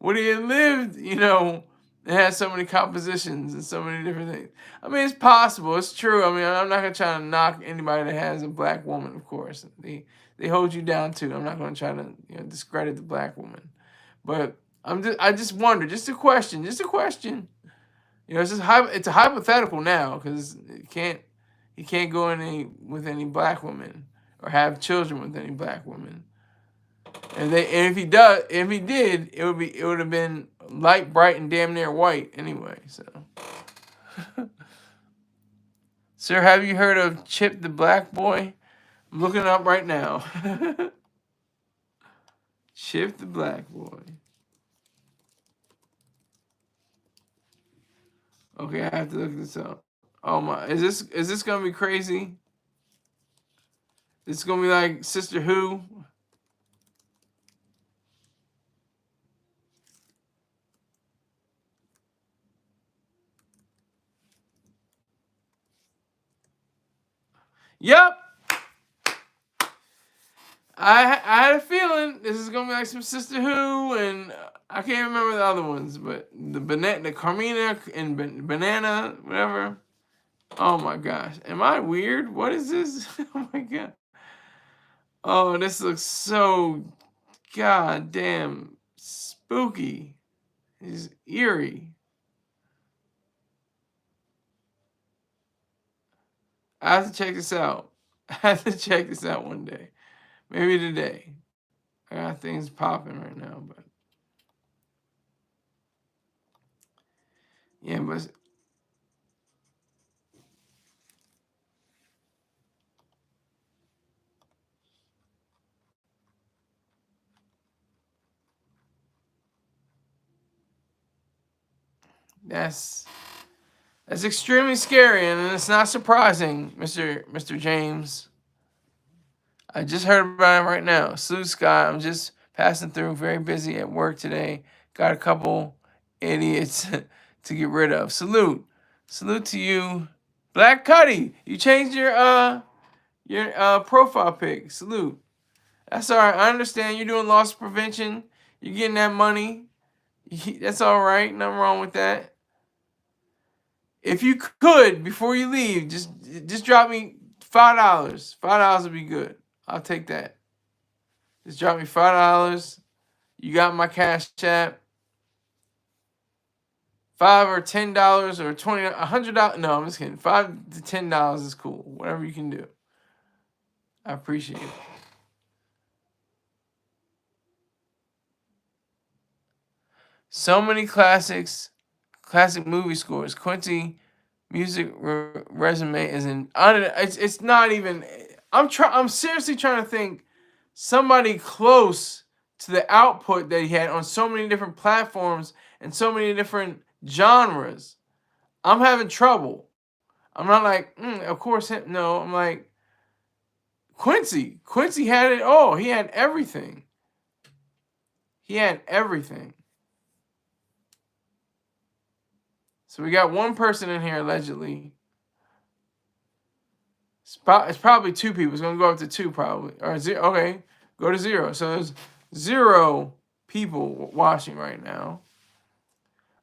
Would he have lived, and had so many compositions and so many different things? I mean, it's possible. It's true. I mean, I'm not going to try to knock anybody that has a black woman, of course. They hold you down, too. I'm not going to try to discredit the black woman. But I just wonder, just a question. It's it's a hypothetical now, because he can't go with any black women or have children with any black women. And if he did, it would have been light, bright, and damn near white anyway. So, sir, have you heard of Chip the Black Boy? I'm looking it up right now. Chip the Black Boy. Okay, I have to look this up. Oh my, is this gonna be crazy? It's gonna be like Sister Who. Yep. I had a feeling this is gonna be like some Sister Who, and I can't remember the other ones, but the Carmina and Banana, whatever. Oh my gosh, am I weird? What is this? Oh my god. Oh, this looks so goddamn spooky. It's eerie. I have to check this out. I have to check this out one day. Maybe today. I got things popping right now, but yeah, but that's extremely scary, and it's not surprising, Mr. James. I just heard about him right now. Salute, Scott. I'm just passing through. Very busy at work today. Got a couple idiots to get rid of. Salute to you, Black Cuddy. You changed your profile pic. Salute. That's all right. I understand you're doing loss prevention. You're getting that money. That's all right. Nothing wrong with that. If you could, before you leave, just drop me $5. $5 would be good. I'll take that. Just drop me $5. You got my Cash App. $5 or $10 or $100. No, I'm just kidding. $5 to $10 is cool. Whatever you can do. I appreciate it. So many classics, classic movie scores. Quincy music resume is in. It's not even. I'm seriously trying to think somebody close to the output that he had on so many different platforms and so many different genres. I'm having trouble. I'm not like, of course, him. No, I'm like, Quincy. Quincy had it all. He had everything. He had everything. So we got one person in here allegedly. It's probably two people. It's gonna go up to two probably. Or zero. Okay, go to zero. So there's 0 people watching right now.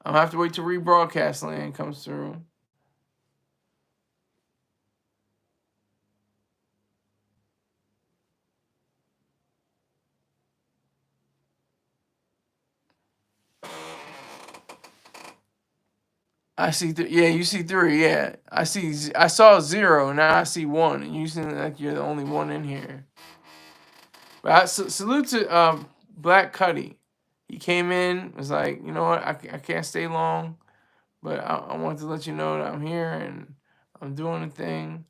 I'm gonna have to wait till rebroadcast land comes through. I see. Yeah, you see 3. Yeah, I see. I saw 0. Now I see 1, and you seem like you're the only one in here. But salute to Black Cuddy. He came in, was like, you know what? I can't stay long, but I want to let you know that I'm here and I'm doing a thing.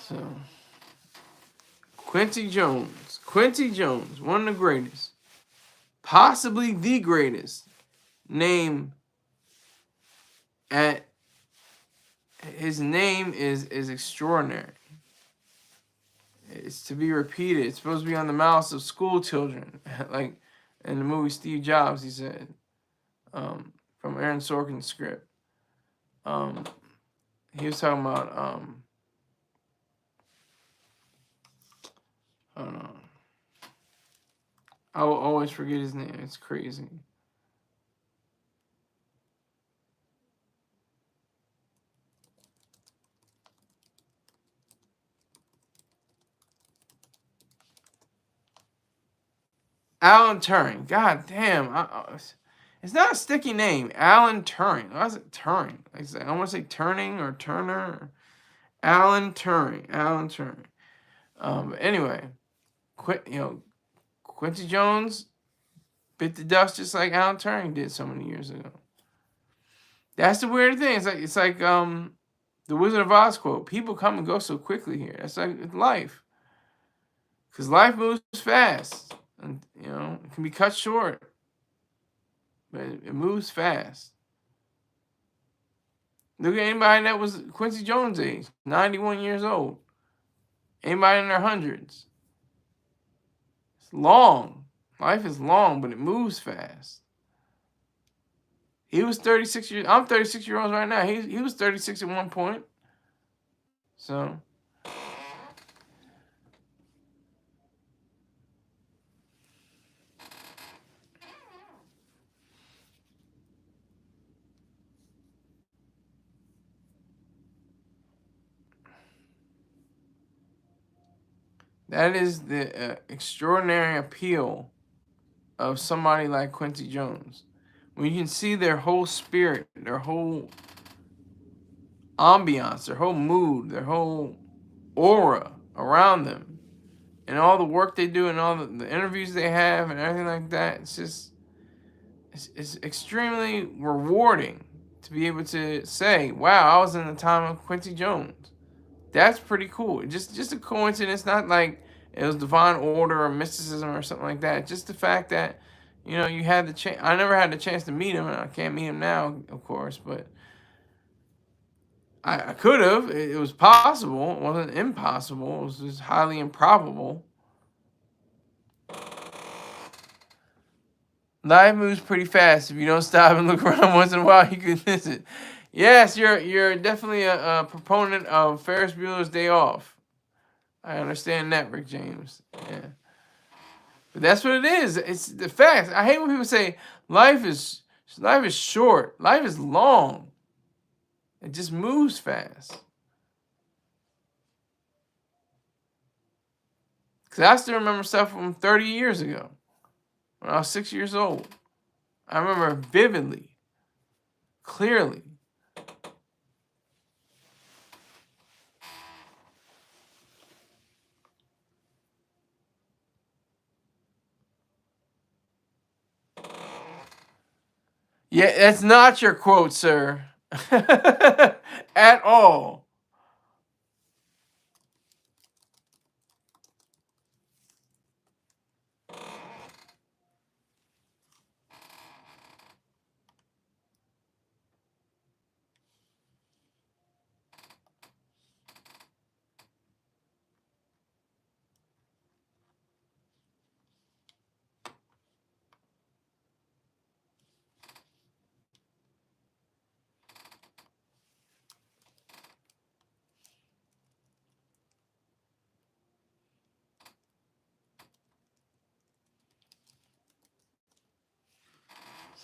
So, Quincy Jones. Quincy Jones, one of the greatest. Possibly the greatest name at his name is extraordinary. It's to be repeated. It's supposed to be on the mouths of school children. Like in the movie Steve Jobs, he said. From Aaron Sorkin's script. He was talking about I don't know. I will always forget his name. It's crazy. Alan Turing. God damn. It's not a sticky name. Alan Turing. Why is it Turing? I want to say Turning or Turner. Alan Turing. Alan Turing. But anyway, Quincy Jones bit the dust just like Alan Turing did so many years ago. That's the weird thing. It's like the Wizard of Oz quote. People come and go so quickly here. That's like life. Because life moves fast. And, it can be cut short. But it moves fast. Look at anybody that was Quincy Jones' age. 91 years old. Anybody in their hundreds. It's long. Life is long, but it moves fast. He was 36 years. I'm 36 years old right now. He was 36 at one point. So that is the extraordinary appeal of somebody like Quincy Jones. When you can see their whole spirit, their whole ambiance, their whole mood, their whole aura around them, and all the work they do and all the interviews they have and everything like that, it's extremely rewarding to be able to say, wow, I was in the time of Quincy Jones. That's pretty cool. Just a coincidence, not like it was divine order or mysticism or something like that. Just the fact that, you had the chance. I never had the chance to meet him, and I can't meet him now, of course, but I could have. It was possible. It wasn't impossible. It was just highly improbable. Life moves pretty fast. If you don't stop and look around once in a while, you can miss it. Yes, you're definitely a proponent of Ferris Bueller's Day Off. I understand that, Rick James. Yeah, but that's what it is. It's the facts. I hate when people say life is short. Life is long. It just moves fast. Cause I still remember stuff from 30 years ago when I was 6 years old. I remember vividly, clearly. Yeah, that's not your quote, sir. At all.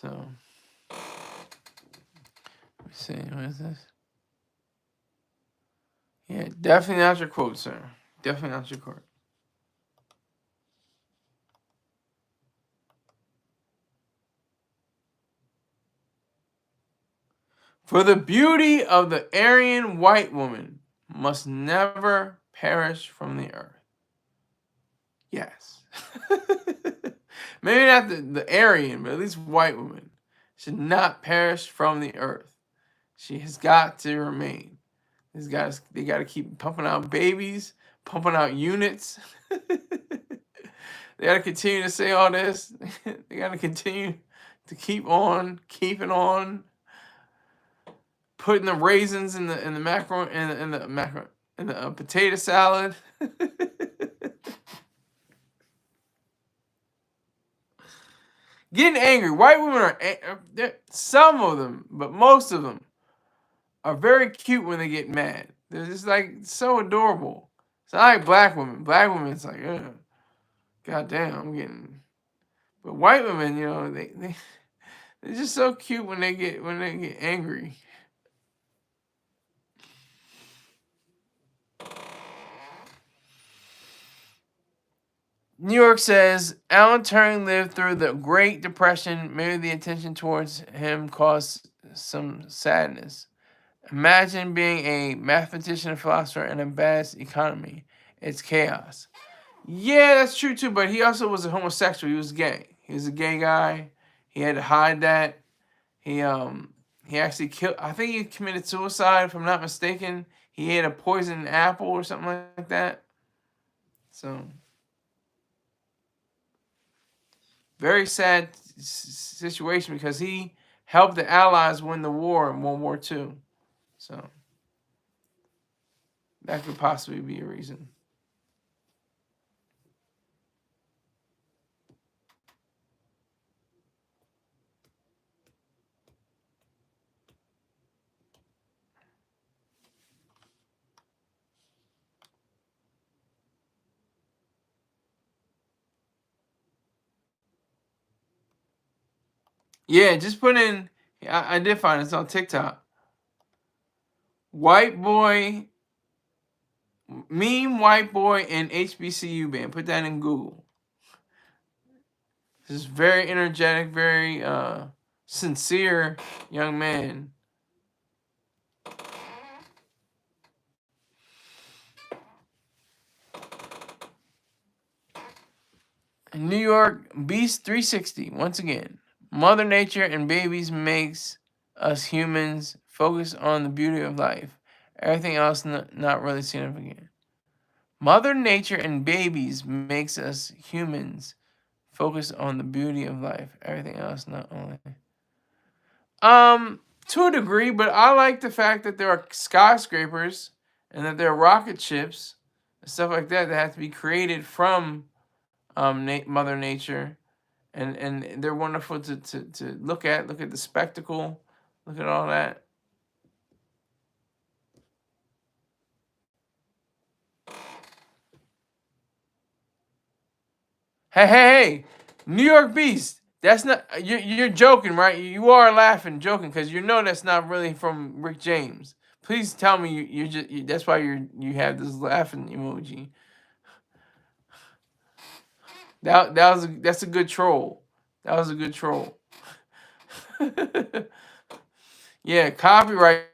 So, let me see. What is this? Yeah, definitely not your quote, sir. Definitely not your quote. For the beauty of the Aryan white woman must never perish from the earth. Yes. Maybe not the Aryan, but at least white woman should not perish from the earth. She has got to remain. They got to keep pumping out babies, pumping out units. They got to continue to say all this. They got to continue to keep on, keeping on, putting the raisins in the macaroni in the potato salad. Getting angry. White women some of them, but most of them are very cute when they get mad. They're just like so adorable. It's not like black women. Black women, it's like, ugh, goddamn, I'm getting. But white women, they're just so cute when they get angry. New York says Alan Turing lived through the Great Depression. Maybe the attention towards him caused some sadness. Imagine being a mathematician and philosopher in a bad economy. It's chaos. Yeah, that's true too, but he also was a homosexual. He was gay. He was a gay guy. He had to hide that. He he actually killed, I think he committed suicide if I'm not mistaken. He ate a poisoned apple or something like that. So very sad situation because he helped the Allies win the war in World War II. So that could possibly be a reason. Yeah, just put in. I did find it. It's on TikTok. White boy, meme white boy and HBCU band. Put that in Google. This is very energetic, very sincere young man. In New York, Beast 360. Once again, Mother Nature and babies makes us humans focus on the beauty of life. Everything else not really significant. Mother Nature and babies makes us humans focus on the beauty of life. Everything else not only. To a degree, but I like the fact that there are skyscrapers and that there are rocket ships and stuff like that that have to be created from Mother Nature and they're wonderful to look at. Look at the spectacle. Look at all that. Hey, hey, hey, New York Beast. That's not you're joking, right? You are laughing, joking, because you know that's not really from Rick James. Please tell me you're just that's why you have this laughing emoji. That's a good troll. That was a good troll. Yeah, copyright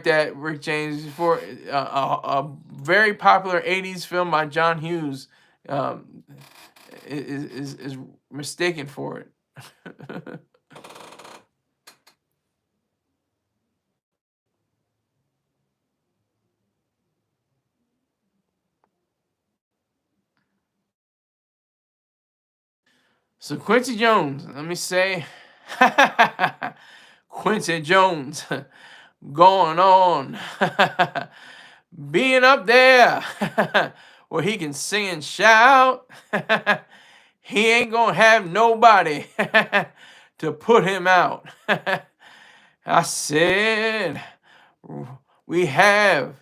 that Rick James for a very popular '80s film by John Hughes um, is mistaken for it. So Quincy Jones, let me say, Quincy Jones, going on, being up there where he can sing and shout. He ain't gonna have nobody to put him out. I said, we have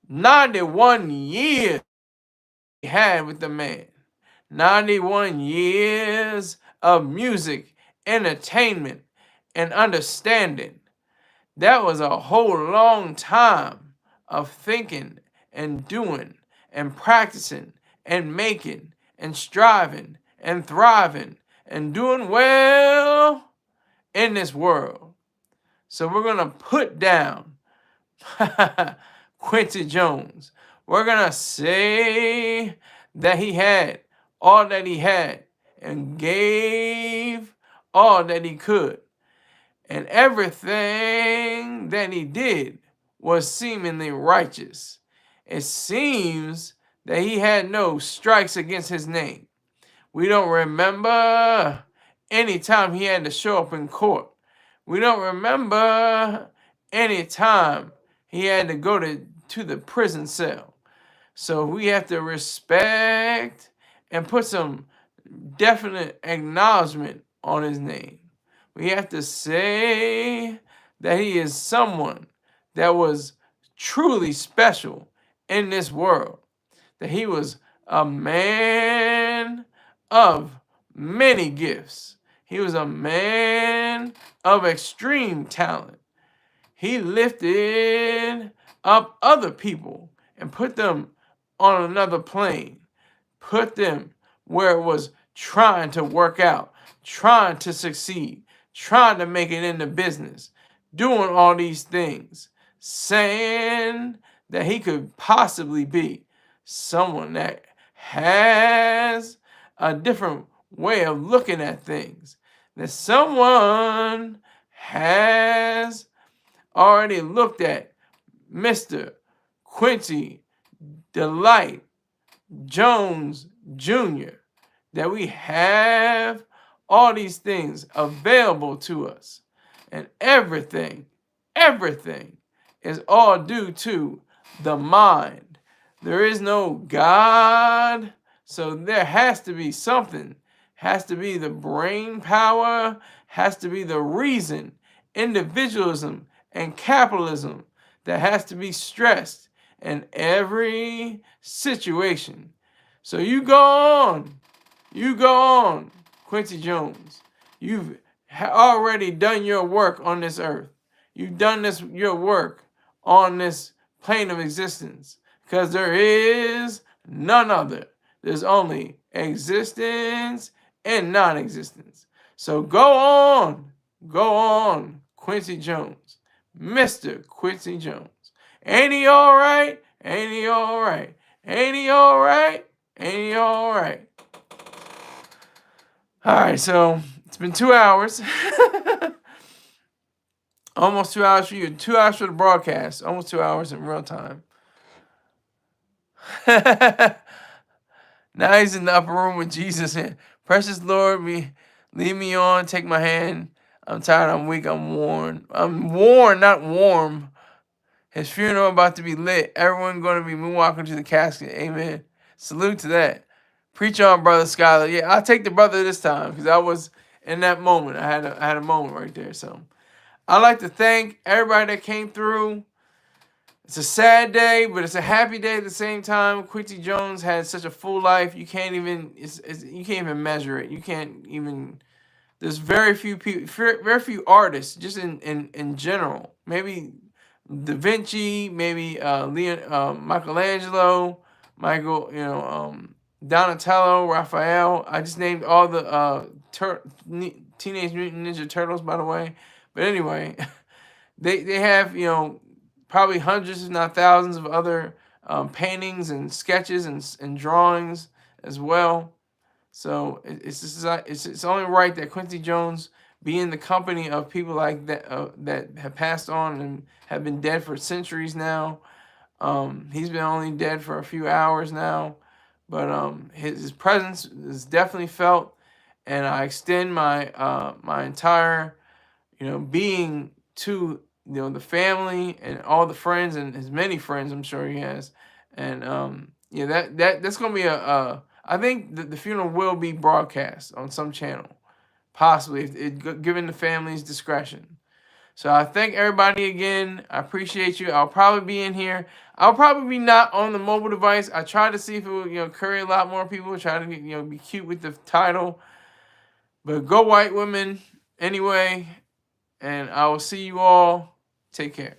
91 years we had with the man. 91 years of music, entertainment, and understanding. That was a whole long time of thinking and doing and practicing and making and striving and thriving and doing well in this world. So we're going to put down Quincy Jones. We're going to say that he had all that he had and gave all that he could. And everything that he did was seemingly righteous. It seems that he had no strikes against his name. We don't remember any time he had to show up in court. We don't remember any time he had to go to the prison cell. So we have to respect and put some definite acknowledgement on his name. We have to say that he is someone that was truly special in this world. That he was a man of many gifts. He was a man of extreme talent. He lifted up other people and put them on another plane, put them where it was trying to work out, trying to succeed, trying to make it in the business, doing all these things, saying that he could possibly be someone that has a different way of looking at things, that someone has already looked at Mr. Quincy Delight Jones Jr., that we have all these things available to us. And everything is all due to the mind. There is no God, so there has to be something. Has to be the brain power, has to be the reason, individualism and capitalism that has to be stressed in every situation. So you go on, Quincy Jones. You've already done your work on this earth. You've done your work on this plane of existence, because there is none other. There's only existence and non-existence. So go on, Quincy Jones, Mr. Quincy Jones. Ain't he all right? Ain't he all right? Ain't he all right? Ain't he all right? All right, so it's been 2 hours. Almost 2 hours for you, 2 hours for the broadcast, almost 2 hours in real time. Now he's in the upper room with Jesus. And precious Lord, lead me on, take my hand. I'm tired, I'm weak, I'm worn. I'm worn, not warm. His funeral about to be lit. Everyone going to be moonwalking to the casket. Amen. Salute to that. Preach on, brother Skyler. Yeah, I'll take the brother this time because I was in that moment. I had a moment right there. So I'd like to thank everybody that came through. It's a sad day, but it's a happy day at the same time. Quincy Jones had such a full life. You can't even you can't even measure it. You can't even. There's very few people, very few artists, just in general. Maybe Da Vinci, maybe Michelangelo, Donatello, Raphael. I just named all the Teenage Mutant Ninja Turtles, by the way. But anyway, they have probably hundreds, if not thousands, of other paintings and sketches and drawings as well. So it's only right that Quincy Jones be in the company of people like that that have passed on and have been dead for centuries now. He's been only dead for a few hours now, but his presence is definitely felt, and I extend my entire being to the family and all the friends and his many friends I'm sure he has, and yeah, that's gonna be a I think the funeral will be broadcast on some channel, possibly if given the family's discretion. So I thank everybody again. I appreciate you. I'll probably be in here. I'll probably be not on the mobile device. I try to see if it will curry a lot more people. Try to be cute with the title, but go white women anyway. And I will see you all. Take care.